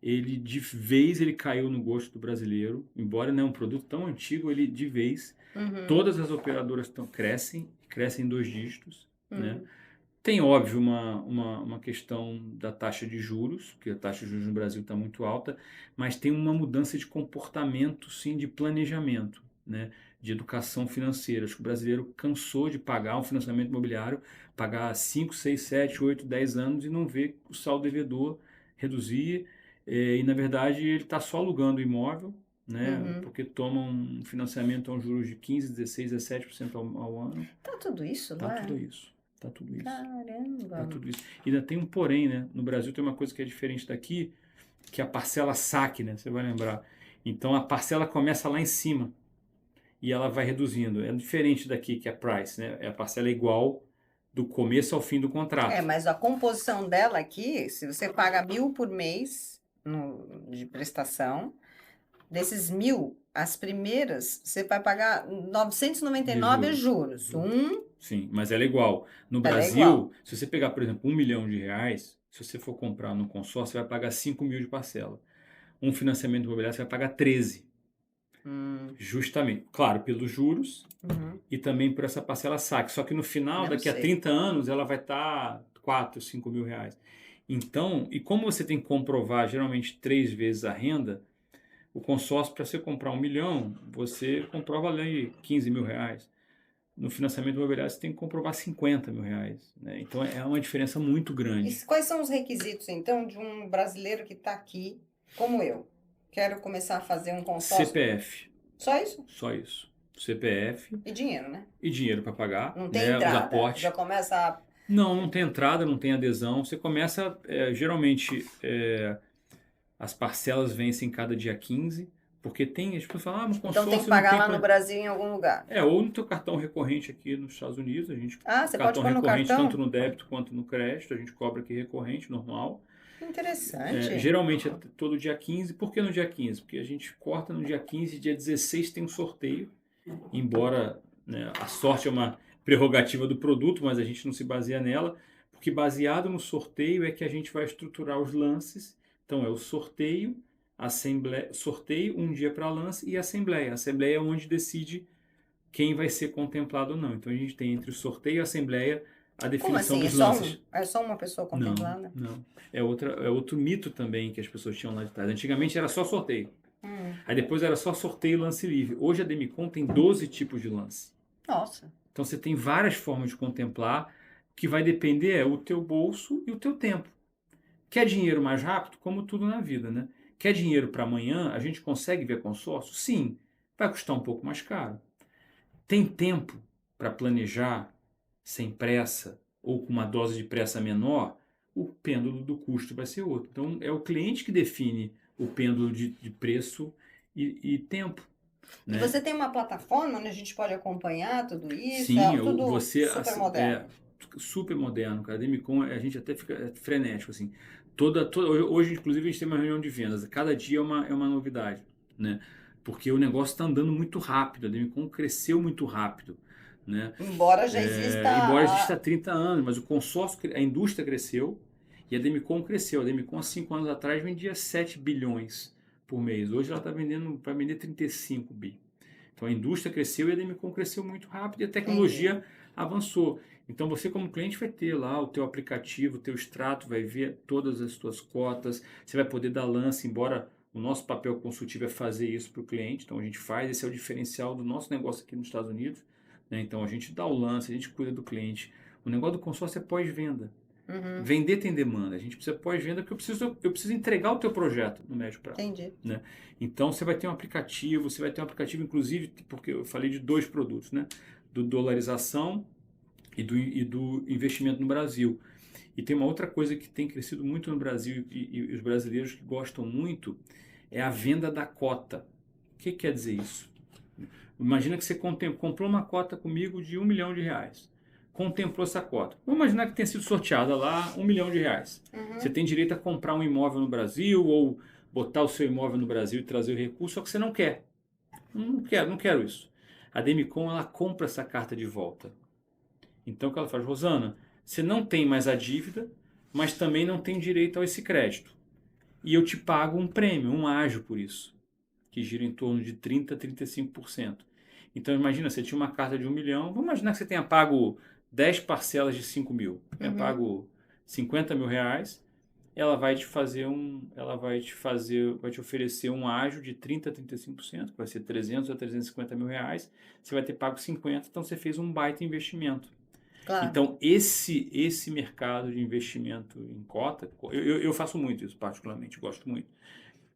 [SPEAKER 2] ele de vez ele caiu no gosto do brasileiro, embora não é um produto tão antigo, ele de vez. Todas as operadoras crescem em 2 dígitos, né? Tem, óbvio, uma questão da taxa de juros, porque a taxa de juros no Brasil está muito alta, mas tem uma mudança de comportamento, sim, de planejamento, né? De educação financeira. Acho que o brasileiro cansou de pagar um financiamento imobiliário, pagar 5, 6, 7, 8, 10 anos e não ver o saldo devedor reduzir. E, na verdade, ele está só alugando o imóvel, né? Porque toma um financiamento a um juros de 15, 16, 17% ao ano.
[SPEAKER 1] Tá tudo isso
[SPEAKER 2] Tá
[SPEAKER 1] lá?
[SPEAKER 2] tudo isso. Tá tudo isso.
[SPEAKER 1] Caramba.
[SPEAKER 2] Tá tudo isso. E ainda tem um porém, né? No Brasil tem uma coisa que é diferente daqui, que é a parcela saque, né? Você vai lembrar. Então a parcela começa lá em cima e ela vai reduzindo. É diferente daqui, que é price, né? A parcela é igual do começo ao fim do contrato.
[SPEAKER 1] Mas a composição dela aqui, se você paga 1.000 por mês de prestação, desses 1.000, as primeiras, você vai pagar 999
[SPEAKER 2] De
[SPEAKER 1] juros.
[SPEAKER 2] Sim, mas ela é igual. No
[SPEAKER 1] Ela é
[SPEAKER 2] Brasil,
[SPEAKER 1] igual.
[SPEAKER 2] se você pegar, por exemplo, R$ 1 milhão, se você for comprar no consórcio, você vai pagar 5 mil de parcela. Um financiamento imobiliário, você vai pagar 13. Justamente, claro, pelos juros e também por essa parcela saque. Só que no final,
[SPEAKER 1] Eu
[SPEAKER 2] daqui a
[SPEAKER 1] sei.
[SPEAKER 2] 30 anos, ela vai estar 4, 5 mil reais. Então, e como você tem que comprovar geralmente 3 vezes a renda, o consórcio, para você comprar 1 milhão, você comprova ali 15 mil reais. No financiamento imobiliário, você tem que comprovar 50 mil reais, né? Então, é uma diferença muito grande.
[SPEAKER 1] E quais são os requisitos, então, de um brasileiro que está aqui, como eu? Quero começar a fazer um consórcio.
[SPEAKER 2] CPF,
[SPEAKER 1] Só isso?
[SPEAKER 2] só isso. CPF
[SPEAKER 1] E dinheiro, né?
[SPEAKER 2] e dinheiro para pagar,
[SPEAKER 1] Não tem
[SPEAKER 2] né? Os
[SPEAKER 1] entrada.
[SPEAKER 2] aportes.
[SPEAKER 1] Já começa a...
[SPEAKER 2] Não tem entrada, não tem adesão. Você começa, geralmente, as parcelas vencem cada dia 15, porque tem, as pessoas falam, mas
[SPEAKER 1] Então
[SPEAKER 2] consórcio
[SPEAKER 1] tem que
[SPEAKER 2] não
[SPEAKER 1] pagar
[SPEAKER 2] tem
[SPEAKER 1] lá no Brasil em algum lugar.
[SPEAKER 2] ou no teu cartão recorrente aqui nos Estados Unidos, a gente
[SPEAKER 1] Você pode
[SPEAKER 2] cartão
[SPEAKER 1] pôr no
[SPEAKER 2] recorrente
[SPEAKER 1] cartão?
[SPEAKER 2] tanto no débito quanto no crédito, a gente cobra aqui recorrente, normal.
[SPEAKER 1] Interessante.
[SPEAKER 2] Geralmente é todo dia 15. Por que no dia 15? Porque a gente corta no dia 15, dia 16 tem um sorteio, embora, né, a sorte é uma prerrogativa do produto, mas a gente não se baseia nela, porque baseado no sorteio é que a gente vai estruturar os lances. Então é o sorteio, sorteio, um dia para lance e assembleia. A assembleia é onde decide quem vai ser contemplado ou não. Então a gente tem entre o sorteio e a assembleia a
[SPEAKER 1] Como
[SPEAKER 2] definição
[SPEAKER 1] assim?
[SPEAKER 2] dos lances.
[SPEAKER 1] É só uma pessoa contemplada?
[SPEAKER 2] Não. É outro mito também que as pessoas tinham lá de trás. Antigamente era só sorteio. Aí depois era só sorteio e lance livre. Hoje a Demicon tem 12 tipos de lance.
[SPEAKER 1] Nossa.
[SPEAKER 2] Então você tem várias formas de contemplar, que vai depender o teu bolso e o teu tempo. Quer dinheiro mais rápido? Como tudo na vida, né? Quer dinheiro para amanhã? A gente consegue ver consórcio? Sim. Vai custar um pouco mais caro. Tem tempo para planejar sem pressa ou com uma dose de pressa menor? O pêndulo do custo vai ser outro. Então é o cliente que define o pêndulo de preço e tempo.
[SPEAKER 1] E
[SPEAKER 2] Né?
[SPEAKER 1] você tem uma plataforma onde a gente pode acompanhar tudo isso?
[SPEAKER 2] Sim,
[SPEAKER 1] Tudo
[SPEAKER 2] você
[SPEAKER 1] super moderno.
[SPEAKER 2] super moderno, cara. A Demicon, a gente até fica frenético assim. Hoje, inclusive, a gente tem uma reunião de vendas. Cada dia é uma novidade, né? Porque o negócio está andando muito rápido. A Demicon cresceu muito rápido, né?
[SPEAKER 1] Embora já exista
[SPEAKER 2] há 30 anos, mas o consórcio, a indústria cresceu e a Demicon cresceu. A Demicon, há 5 anos atrás, vendia 7 bilhões por mês. Hoje ela vai vender 35 bi. Então a indústria cresceu e a Demicon cresceu muito rápido e a tecnologia avançou. Então você, como cliente, vai ter lá o teu aplicativo, o teu extrato, vai ver todas as tuas cotas, você vai poder dar lance, embora o nosso papel consultivo é fazer isso para o cliente, então a gente faz, esse é o diferencial do nosso negócio aqui nos Estados Unidos. né? Então a gente dá o lance, a gente cuida do cliente. O negócio do consórcio é pós-venda.
[SPEAKER 1] Uhum.
[SPEAKER 2] Vender tem demanda. A gente precisa pós-venda porque eu preciso entregar o teu projeto no médio prazo.
[SPEAKER 1] Entendi.
[SPEAKER 2] Né? Então você vai ter um aplicativo, inclusive, porque eu falei de 2 produtos, né? Do dolarização e do investimento no Brasil. E tem uma outra coisa que tem crescido muito no Brasil e os brasileiros que gostam muito é a venda da cota. O que quer dizer isso? Imagina que você comprou uma cota comigo de R$1 milhão. Contemplou essa cota. Vamos imaginar que tenha sido sorteada lá R$1 milhão.
[SPEAKER 1] Uhum.
[SPEAKER 2] Você tem direito a comprar um imóvel no Brasil ou botar o seu imóvel no Brasil e trazer o recurso, só que você não quer. Não quero isso. A Demicon, ela compra essa carta de volta. Então o que ela faz? Rosana, você não tem mais a dívida, mas também não tem direito a esse crédito. E eu te pago um prêmio, um ágio por isso, que gira em torno de 30% a 35%. Então imagina, você tinha uma carta de R$1 milhão, vamos imaginar que você tenha pago 10 parcelas de 5 mil, tenha pago R$50 mil, ela vai te oferecer um ágio de 30% a 35%, que vai ser 300 a 350 mil reais, você vai ter pago 50, então você fez um baita investimento.
[SPEAKER 1] Claro.
[SPEAKER 2] Então, esse mercado de investimento em cota, eu faço muito isso, particularmente, gosto muito.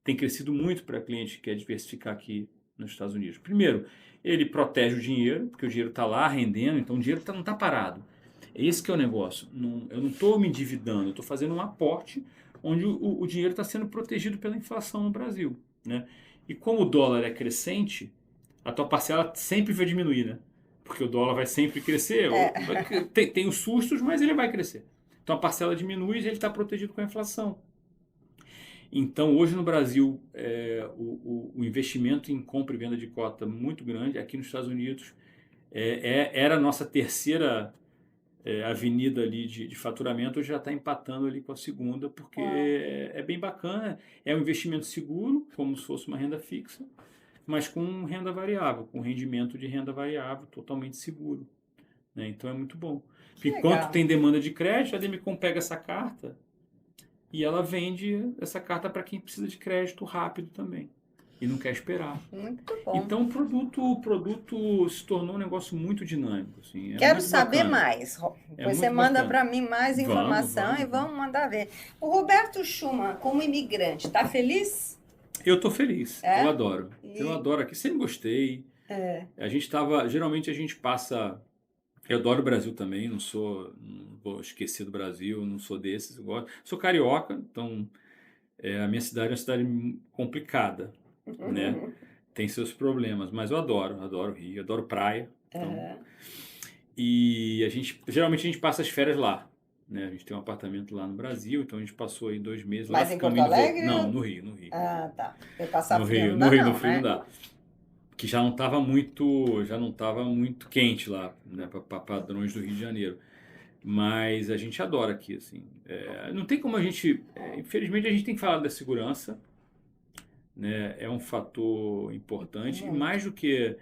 [SPEAKER 2] Tem crescido muito para cliente que quer diversificar aqui nos Estados Unidos. Primeiro, ele protege o dinheiro, porque o dinheiro está lá rendendo, então o dinheiro não está parado. Esse que é o negócio. Eu não estou me endividando, eu estou fazendo um aporte onde o dinheiro está sendo protegido pela inflação no Brasil. Né? E como o dólar é crescente, a tua parcela sempre vai diminuir, né? Porque o dólar vai sempre crescer. Tem os sustos, mas ele vai crescer. Então a parcela diminui e ele está protegido com a inflação. Então hoje no Brasil o investimento em compra e venda de cota é muito grande. Aqui nos Estados Unidos era a nossa terceira avenida ali de faturamento, hoje já está empatando ali com a segunda, porque é bem bacana. É um investimento seguro, como se fosse uma renda fixa, mas com renda variável, com rendimento de renda variável totalmente seguro. Né? Então é muito bom. Enquanto tem demanda de crédito, a Demicon pega essa carta e ela vende essa carta para quem precisa de crédito rápido também e não quer esperar.
[SPEAKER 1] Muito bom.
[SPEAKER 2] Então o produto se tornou um negócio muito dinâmico. Assim,
[SPEAKER 1] Quero
[SPEAKER 2] muito
[SPEAKER 1] saber
[SPEAKER 2] bacana.
[SPEAKER 1] mais. Depois você manda para mim mais informação e vamos mandar ver. O Roberto Schumann, como imigrante, está feliz?
[SPEAKER 2] Eu estou feliz, eu adoro. Eu adoro aqui, sempre gostei. A gente geralmente a gente passa... Eu adoro o Brasil também, não vou esquecer do Brasil, não sou desses. Eu gosto. Sou carioca, então a minha cidade é uma cidade complicada, né? Tem seus problemas, mas eu adoro o Rio, adoro praia. Então, e geralmente a gente passa as férias lá, né? A gente tem um apartamento lá no Brasil, então a gente passou aí 2 meses lá.
[SPEAKER 1] Mas em Porto Alegre?
[SPEAKER 2] Não, no Rio.
[SPEAKER 1] Ah, tá. Eu passar
[SPEAKER 2] no
[SPEAKER 1] frio
[SPEAKER 2] Rio,
[SPEAKER 1] não
[SPEAKER 2] no
[SPEAKER 1] dá
[SPEAKER 2] Rio,
[SPEAKER 1] não,
[SPEAKER 2] no frio
[SPEAKER 1] né?
[SPEAKER 2] não dá. Que já não estava muito quente lá, né, para padrões do Rio de Janeiro. Mas a gente adora aqui, assim. Não tem como a gente... infelizmente, a gente tem que falar da segurança, né? É um fator importante. E mais do que...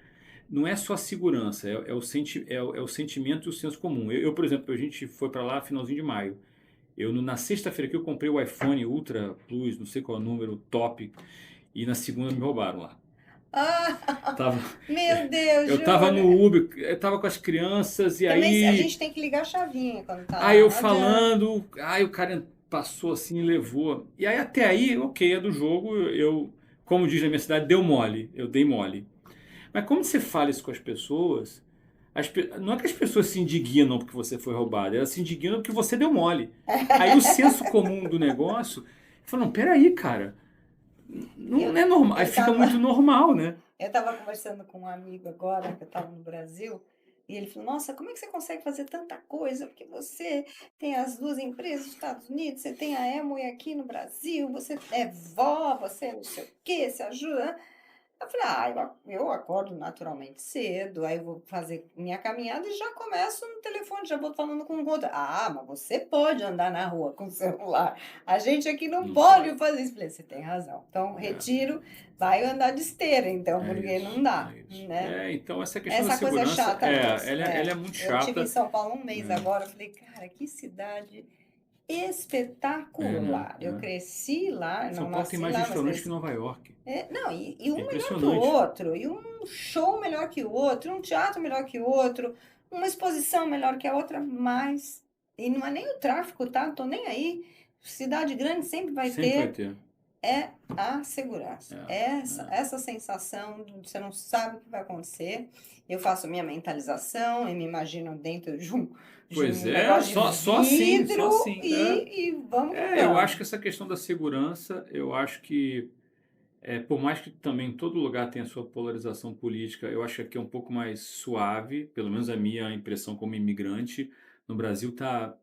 [SPEAKER 2] Não é só a segurança, é o sentimento e o senso comum. Por exemplo, a gente foi para lá finalzinho de maio. Na sexta-feira que eu comprei o iPhone Ultra Plus, não sei qual é o número, top, e na segunda me roubaram lá.
[SPEAKER 1] Meu Deus,
[SPEAKER 2] eu tava no Uber, eu tava com as crianças e
[SPEAKER 1] também
[SPEAKER 2] aí...
[SPEAKER 1] a gente tem que ligar a chavinha quando tá lá.
[SPEAKER 2] Aí eu falando, o cara passou assim e levou. E aí até aí, ok, é do jogo, como diz na minha cidade, eu dei mole. Mas como você fala isso com as pessoas, não é que as pessoas se indignam porque você foi roubado, elas se indignam porque você deu mole. Aí o senso comum do negócio, fala, não, peraí, cara, não é normal, aí fica muito normal, né?
[SPEAKER 1] Eu estava conversando com um amigo agora, que eu estava no Brasil, e ele falou, nossa, como é que você consegue fazer tanta coisa? Porque você tem as 2 empresas nos Estados Unidos, você tem a Amway aqui no Brasil, você é vó, você não sei o quê, você ajuda. Eu falei, eu acordo naturalmente cedo, aí eu vou fazer minha caminhada e já começo no telefone, já vou falando com o outro. Mas você pode andar na rua com o celular. A gente aqui não pode fazer isso. Eu falei, você tem razão. Então, retiro, vai andar de esteira, então, porque não dá. Né?
[SPEAKER 2] Então essa questão da
[SPEAKER 1] coisa
[SPEAKER 2] segurança,
[SPEAKER 1] é chata.
[SPEAKER 2] ela é muito chata.
[SPEAKER 1] Eu estive em São Paulo um mês agora, eu falei, cara, que cidade espetacular. Eu
[SPEAKER 2] Né?
[SPEAKER 1] cresci lá,
[SPEAKER 2] São
[SPEAKER 1] não
[SPEAKER 2] Paulo tem
[SPEAKER 1] nasci
[SPEAKER 2] mais
[SPEAKER 1] lá, mas
[SPEAKER 2] restaurantes que
[SPEAKER 1] cresci.
[SPEAKER 2] Nova York.
[SPEAKER 1] Não, e
[SPEAKER 2] É
[SPEAKER 1] um melhor que o
[SPEAKER 2] impressionante.
[SPEAKER 1] outro, e um show melhor que o outro, um teatro melhor que o outro, uma exposição melhor que a outra, mas. E não é nem o tráfico, tá? Tô nem aí. Cidade grande sempre vai
[SPEAKER 2] Sempre vai
[SPEAKER 1] ter
[SPEAKER 2] ter.
[SPEAKER 1] a segurança.
[SPEAKER 2] É, é.
[SPEAKER 1] Essa sensação de você não sabe o que vai acontecer. Eu faço minha mentalização e me imagino dentro de
[SPEAKER 2] Pois
[SPEAKER 1] um
[SPEAKER 2] é,
[SPEAKER 1] negócio de
[SPEAKER 2] só assim, só
[SPEAKER 1] vidro
[SPEAKER 2] assim.
[SPEAKER 1] e vamos que
[SPEAKER 2] Eu acho
[SPEAKER 1] vamos.
[SPEAKER 2] que essa questão da segurança, eu acho que, por mais que também todo lugar tenha a sua polarização política, eu acho que aqui é um pouco mais suave, pelo menos a minha impressão como imigrante. No Brasil tá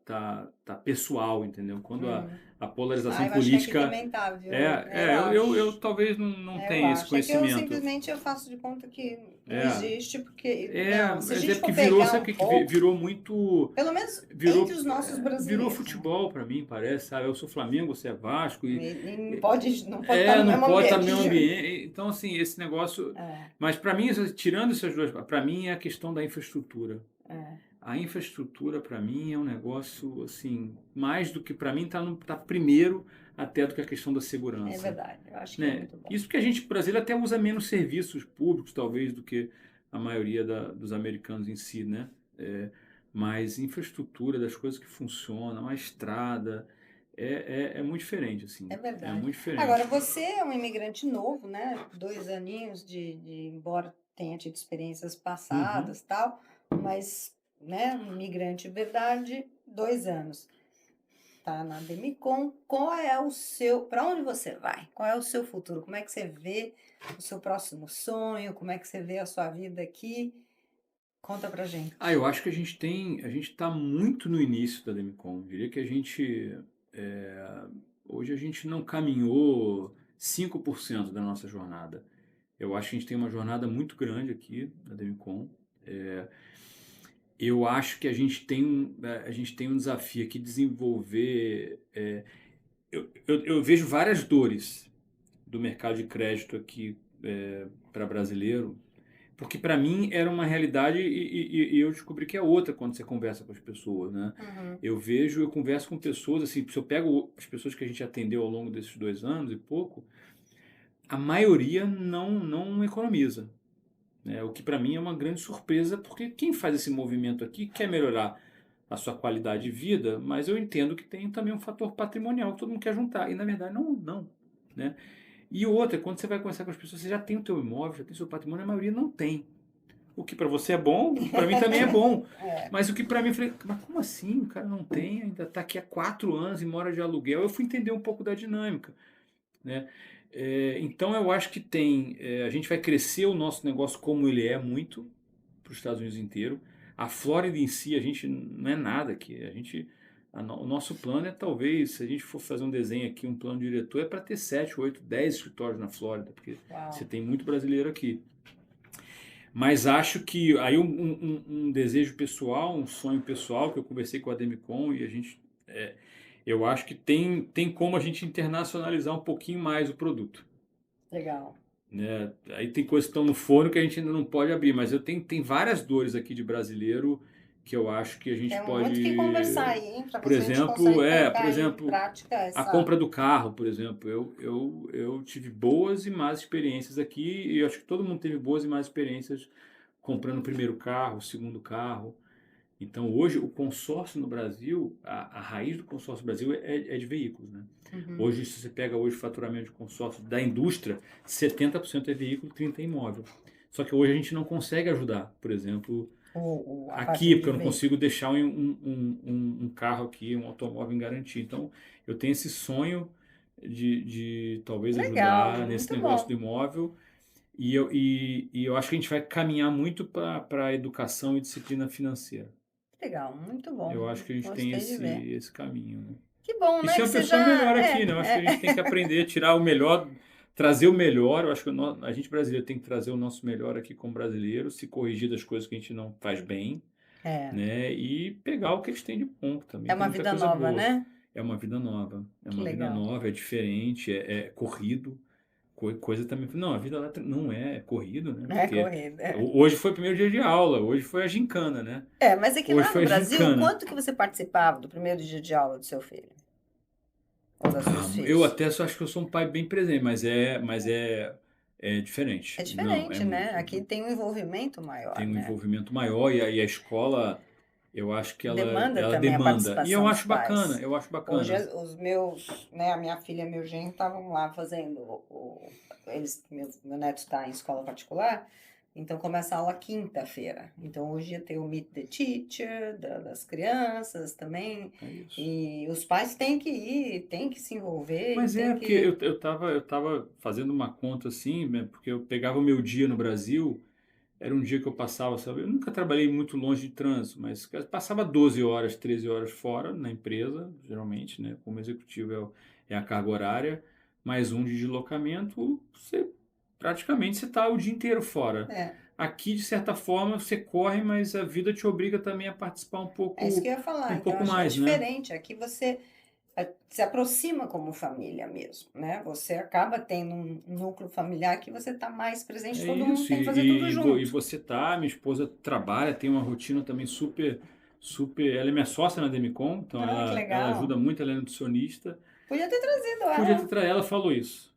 [SPEAKER 2] pessoal, entendeu? Quando
[SPEAKER 1] Hum.
[SPEAKER 2] a polarização
[SPEAKER 1] Eu acho que aqui
[SPEAKER 2] política
[SPEAKER 1] também tá, viu? Eu
[SPEAKER 2] eu
[SPEAKER 1] acho.
[SPEAKER 2] talvez não
[SPEAKER 1] Eu
[SPEAKER 2] tenha esse
[SPEAKER 1] acho. É que eu
[SPEAKER 2] conhecimento.
[SPEAKER 1] simplesmente eu faço de conta que não
[SPEAKER 2] É,
[SPEAKER 1] existe, porque, não, se a
[SPEAKER 2] mas é
[SPEAKER 1] gente
[SPEAKER 2] porque
[SPEAKER 1] for
[SPEAKER 2] virou,
[SPEAKER 1] pegar
[SPEAKER 2] sabe o
[SPEAKER 1] um
[SPEAKER 2] que que
[SPEAKER 1] pouco,
[SPEAKER 2] virou muito,
[SPEAKER 1] pelo menos entre
[SPEAKER 2] virou,
[SPEAKER 1] os nossos
[SPEAKER 2] virou
[SPEAKER 1] brasileiros, né?
[SPEAKER 2] futebol para mim, parece, sabe? Eu sou Flamengo, você é Vasco
[SPEAKER 1] E
[SPEAKER 2] e-
[SPEAKER 1] não pode estar no
[SPEAKER 2] não
[SPEAKER 1] mesmo
[SPEAKER 2] pode estar no
[SPEAKER 1] ambiente
[SPEAKER 2] mesmo
[SPEAKER 1] junto.
[SPEAKER 2] ambiente. Então, assim, esse negócio.
[SPEAKER 1] É,
[SPEAKER 2] Mas para mim, tirando essas duas, para mim é a questão da infraestrutura.
[SPEAKER 1] é,
[SPEAKER 2] A infraestrutura para mim é um negócio assim, mais do que para mim tá primeiro até do que a questão da
[SPEAKER 1] é
[SPEAKER 2] segurança,
[SPEAKER 1] verdade. Eu acho que é
[SPEAKER 2] né?
[SPEAKER 1] muito bom.
[SPEAKER 2] Isso porque a gente, brasileiro, até usa menos serviços públicos, talvez, do que a maioria dos americanos em si, né? É, mas infraestrutura, das coisas que funcionam, a estrada, é muito diferente,
[SPEAKER 1] É
[SPEAKER 2] assim. É
[SPEAKER 1] verdade.
[SPEAKER 2] muito
[SPEAKER 1] Agora,
[SPEAKER 2] diferente.
[SPEAKER 1] você é um imigrante novo, né? 2 aninhos embora tenha tido experiências
[SPEAKER 2] Uhum.
[SPEAKER 1] passadas, tal, mas, né, um imigrante de verdade, 2 anos. Tá na Demicon. Qual é o seu, para onde você vai? Qual é o seu futuro? Como é que você vê o seu próximo sonho? Como é que você vê a sua vida aqui? Conta pra gente.
[SPEAKER 2] Eu acho que a gente está muito no início da Demicon. Eu diria que é, hoje a gente não caminhou 5% da nossa jornada. Eu acho que a gente tem uma jornada muito grande aqui na Demicon. É, eu acho que a gente tem um desafio aqui de desenvolver. Eu vejo várias dores do mercado de crédito aqui para brasileiro, porque para mim era uma realidade e eu descobri que é outra quando você conversa com as pessoas, né?
[SPEAKER 1] Uhum.
[SPEAKER 2] Eu converso com pessoas, assim, se eu pego as pessoas que a gente atendeu ao longo desses 2 anos e pouco, a maioria não economiza, né? O que para mim é uma grande surpresa, porque quem faz esse movimento aqui quer melhorar a sua qualidade de vida, mas eu entendo que tem também um fator patrimonial que todo mundo quer juntar, e na verdade não, né? E outra, quando você vai conversar com as pessoas, você já tem o teu imóvel, já tem o seu patrimônio, a maioria não tem. O que para você é bom, para mim também é bom.
[SPEAKER 1] É.
[SPEAKER 2] Mas o que para mim, eu falei, mas como assim? O cara não tem, ainda está aqui há 4 anos e mora de aluguel. Eu fui entender um pouco da dinâmica, né? Então eu acho que a gente vai crescer o nosso negócio como ele é muito para os Estados Unidos inteiro. A Flórida em si, a gente não é nada aqui. O nosso plano é talvez, se a gente for fazer um desenho aqui, um plano diretor, é para ter 7, 8, 10 escritórios na Flórida, porque você
[SPEAKER 1] Uau.
[SPEAKER 2] tem muito brasileiro aqui. Mas acho que aí um desejo pessoal, um sonho pessoal, que eu conversei com a Demicon e eu acho que tem como a gente internacionalizar um pouquinho mais o produto,
[SPEAKER 1] Legal.
[SPEAKER 2] né? Aí tem coisas que estão no forno que a gente ainda não pode abrir, mas tem várias dores aqui de brasileiro que eu acho que a gente
[SPEAKER 1] Temos muito que conversar
[SPEAKER 2] pode,
[SPEAKER 1] aí, hein, para ver
[SPEAKER 2] por
[SPEAKER 1] se a gente
[SPEAKER 2] exemplo,
[SPEAKER 1] consegue
[SPEAKER 2] por
[SPEAKER 1] colocar em
[SPEAKER 2] exemplo,
[SPEAKER 1] prática
[SPEAKER 2] a
[SPEAKER 1] essa.
[SPEAKER 2] compra do carro, por exemplo. Eu tive boas e más experiências aqui e eu acho que todo mundo teve boas e más experiências comprando o primeiro carro, o segundo carro. Então, hoje, o consórcio no Brasil, a raiz do consórcio no Brasil é de veículos, né?
[SPEAKER 1] Uhum.
[SPEAKER 2] Hoje, se você pega hoje o faturamento de consórcio da indústria, 70% é veículo, 30% é imóvel. Só que hoje a gente não consegue ajudar, por exemplo,
[SPEAKER 1] A
[SPEAKER 2] aqui,
[SPEAKER 1] parte
[SPEAKER 2] porque
[SPEAKER 1] de
[SPEAKER 2] eu não
[SPEAKER 1] ver.
[SPEAKER 2] consigo deixar um carro aqui, um automóvel em garantia. Então, eu tenho esse sonho de talvez
[SPEAKER 1] Legal,
[SPEAKER 2] ajudar nesse
[SPEAKER 1] muito
[SPEAKER 2] negócio do
[SPEAKER 1] bom.
[SPEAKER 2] imóvel e eu acho que a gente vai caminhar muito para a educação e disciplina financeira.
[SPEAKER 1] Legal, muito bom.
[SPEAKER 2] Eu acho que a gente tem
[SPEAKER 1] Gostei de ver.
[SPEAKER 2] esse caminho, né?
[SPEAKER 1] Que bom,
[SPEAKER 2] E
[SPEAKER 1] né?
[SPEAKER 2] ser
[SPEAKER 1] Que
[SPEAKER 2] uma
[SPEAKER 1] você
[SPEAKER 2] pessoa
[SPEAKER 1] já.
[SPEAKER 2] melhor aqui, né? Eu acho que a gente tem que aprender a tirar o melhor, trazer o melhor. Eu acho que a gente brasileiro tem que trazer o nosso melhor aqui como brasileiro, se corrigir das coisas que a gente não faz bem,
[SPEAKER 1] É.
[SPEAKER 2] né? E pegar o que eles têm de bom, que
[SPEAKER 1] É
[SPEAKER 2] também tem
[SPEAKER 1] uma
[SPEAKER 2] muita
[SPEAKER 1] vida
[SPEAKER 2] coisa
[SPEAKER 1] nova,
[SPEAKER 2] boa.
[SPEAKER 1] né?
[SPEAKER 2] É uma vida nova,
[SPEAKER 1] Que legal.
[SPEAKER 2] é diferente, é corrido, Coisa também. Não, a vida lá não é corrido, né?
[SPEAKER 1] É
[SPEAKER 2] Porque
[SPEAKER 1] corrida.
[SPEAKER 2] hoje foi o primeiro dia de aula, hoje foi a gincana, né?
[SPEAKER 1] Mas é que
[SPEAKER 2] Hoje
[SPEAKER 1] lá no
[SPEAKER 2] foi a
[SPEAKER 1] Brasil,
[SPEAKER 2] gincana.
[SPEAKER 1] quanto que você participava do primeiro dia de aula do seu filho? Ou dos seus
[SPEAKER 2] Eu
[SPEAKER 1] filhos?
[SPEAKER 2] até só acho que eu sou um pai bem presente, mas é
[SPEAKER 1] É
[SPEAKER 2] diferente. Não,
[SPEAKER 1] diferente, né? Aqui tem um envolvimento
[SPEAKER 2] tem
[SPEAKER 1] maior,
[SPEAKER 2] um
[SPEAKER 1] né?
[SPEAKER 2] envolvimento maior e a escola, eu acho que
[SPEAKER 1] Demanda
[SPEAKER 2] ela
[SPEAKER 1] também a
[SPEAKER 2] demanda. E eu
[SPEAKER 1] participação dos
[SPEAKER 2] acho bacana,
[SPEAKER 1] pais.
[SPEAKER 2] eu acho
[SPEAKER 1] Hoje
[SPEAKER 2] bacana.
[SPEAKER 1] os meus, né, a minha filha e meu genro estavam lá fazendo meu neto está em escola particular, então começa a aula quinta-feira. Então hoje ia ter o Meet the Teacher das crianças também,
[SPEAKER 2] É isso.
[SPEAKER 1] e os pais têm que ir, têm que se envolver,
[SPEAKER 2] Mas
[SPEAKER 1] têm
[SPEAKER 2] porque
[SPEAKER 1] que...
[SPEAKER 2] eu tava fazendo uma conta assim, né, porque eu pegava o meu dia no Brasil, era um dia que eu passava, sabe? Eu nunca trabalhei muito longe de trânsito, mas eu passava 12 horas, 13 horas fora na empresa, geralmente, né? Como executivo é a carga horária, mais um de deslocamento, praticamente você está o dia inteiro fora.
[SPEAKER 1] É,
[SPEAKER 2] Aqui, de certa forma, você corre, mas a vida te obriga também a participar
[SPEAKER 1] é isso que eu ia falar.
[SPEAKER 2] um
[SPEAKER 1] Então
[SPEAKER 2] pouco
[SPEAKER 1] é
[SPEAKER 2] mais, né?
[SPEAKER 1] diferente. Aqui você se aproxima como família mesmo, né? Você acaba tendo um núcleo familiar que você está mais presente,
[SPEAKER 2] É
[SPEAKER 1] todo mundo
[SPEAKER 2] isso,
[SPEAKER 1] tem que fazer tudo
[SPEAKER 2] e
[SPEAKER 1] junto.
[SPEAKER 2] você tá, minha esposa trabalha, tem uma rotina também super, ela é minha sócia na Demicon, então
[SPEAKER 1] Ah, que
[SPEAKER 2] ela ajuda
[SPEAKER 1] legal.
[SPEAKER 2] muito, ela é nutricionista.
[SPEAKER 1] Podia ter trazido
[SPEAKER 2] Podia ter
[SPEAKER 1] ela.
[SPEAKER 2] traído, ela falou isso.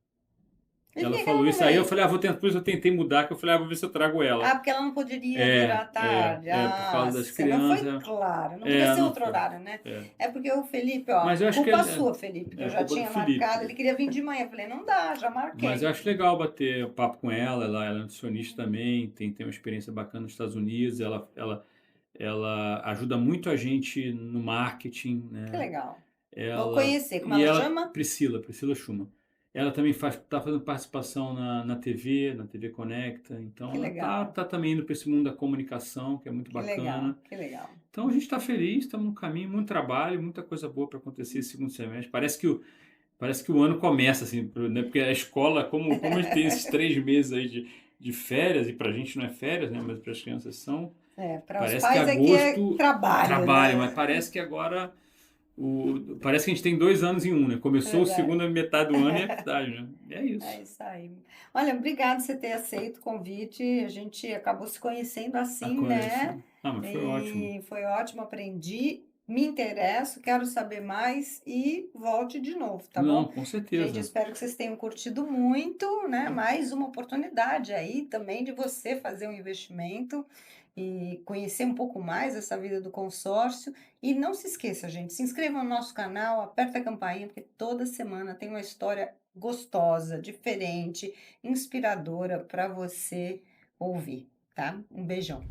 [SPEAKER 1] E por
[SPEAKER 2] Ela
[SPEAKER 1] que que ela
[SPEAKER 2] falou
[SPEAKER 1] não
[SPEAKER 2] isso, aí eu
[SPEAKER 1] veio?
[SPEAKER 2] falei, vou tentar, depois eu tentei mudar, que eu falei, vou ver se eu trago ela.
[SPEAKER 1] Porque ela não poderia vir à tarde.
[SPEAKER 2] Por causa das
[SPEAKER 1] Você não foi
[SPEAKER 2] crianças,
[SPEAKER 1] claro. Não podia ser
[SPEAKER 2] não
[SPEAKER 1] outro
[SPEAKER 2] foi.
[SPEAKER 1] horário, né?
[SPEAKER 2] É.
[SPEAKER 1] É porque o Felipe, ó,
[SPEAKER 2] Mas eu acho que
[SPEAKER 1] culpa sua, Felipe, que eu já
[SPEAKER 2] culpa do
[SPEAKER 1] tinha marcado. Ele
[SPEAKER 2] Felipe.
[SPEAKER 1] queria vir de manhã. Eu falei, não dá, já
[SPEAKER 2] Mas eu
[SPEAKER 1] marquei.
[SPEAKER 2] acho legal bater papo com ela, ela é nutricionista também, tem uma experiência bacana nos Estados Unidos, ela ajuda muito a gente no marketing,
[SPEAKER 1] Que
[SPEAKER 2] né?
[SPEAKER 1] legal. Vou
[SPEAKER 2] Ela
[SPEAKER 1] conhecer. Como
[SPEAKER 2] e
[SPEAKER 1] ela
[SPEAKER 2] ela
[SPEAKER 1] chama?
[SPEAKER 2] Priscila Schumann. Ela também tá fazendo participação na TV, na TV Conecta. Então
[SPEAKER 1] Que
[SPEAKER 2] ela tá,
[SPEAKER 1] legal.
[SPEAKER 2] tá também indo para esse mundo da comunicação, que é muito
[SPEAKER 1] Que legal.
[SPEAKER 2] bacana.
[SPEAKER 1] Que legal.
[SPEAKER 2] Então a gente está feliz, estamos no caminho, muito trabalho, muita coisa boa para acontecer esse segundo semestre. Parece que o ano começa assim, né? Porque a escola, como a gente tem esses 3 meses aí de férias, e para a gente não é férias, né? Mas para as crianças são.
[SPEAKER 1] Para os
[SPEAKER 2] Parece que
[SPEAKER 1] pais aqui é
[SPEAKER 2] agosto
[SPEAKER 1] trabalho,
[SPEAKER 2] trabalha,
[SPEAKER 1] né?
[SPEAKER 2] mas parece que agora parece que a gente tem 2 anos em um, né? Começou a
[SPEAKER 1] Verdade.
[SPEAKER 2] segunda metade do ano e é verdade, né? É
[SPEAKER 1] É
[SPEAKER 2] isso.
[SPEAKER 1] isso aí. Olha, obrigado por você ter aceito o convite. A gente acabou se conhecendo
[SPEAKER 2] A
[SPEAKER 1] assim, né?
[SPEAKER 2] conexão. Ah, mas foi ótimo.
[SPEAKER 1] E foi ótimo, aprendi. Me interesso, quero saber mais e volte de novo, tá
[SPEAKER 2] Não,
[SPEAKER 1] bom?
[SPEAKER 2] com
[SPEAKER 1] Gente,
[SPEAKER 2] certeza.
[SPEAKER 1] espero que vocês tenham curtido muito, né? Mais uma oportunidade aí também de você fazer um investimento e conhecer um pouco mais essa vida do consórcio. E não se esqueça, gente, se inscreva no nosso canal, aperta a campainha, porque toda semana tem uma história gostosa, diferente, inspiradora para você ouvir, tá? Um beijão.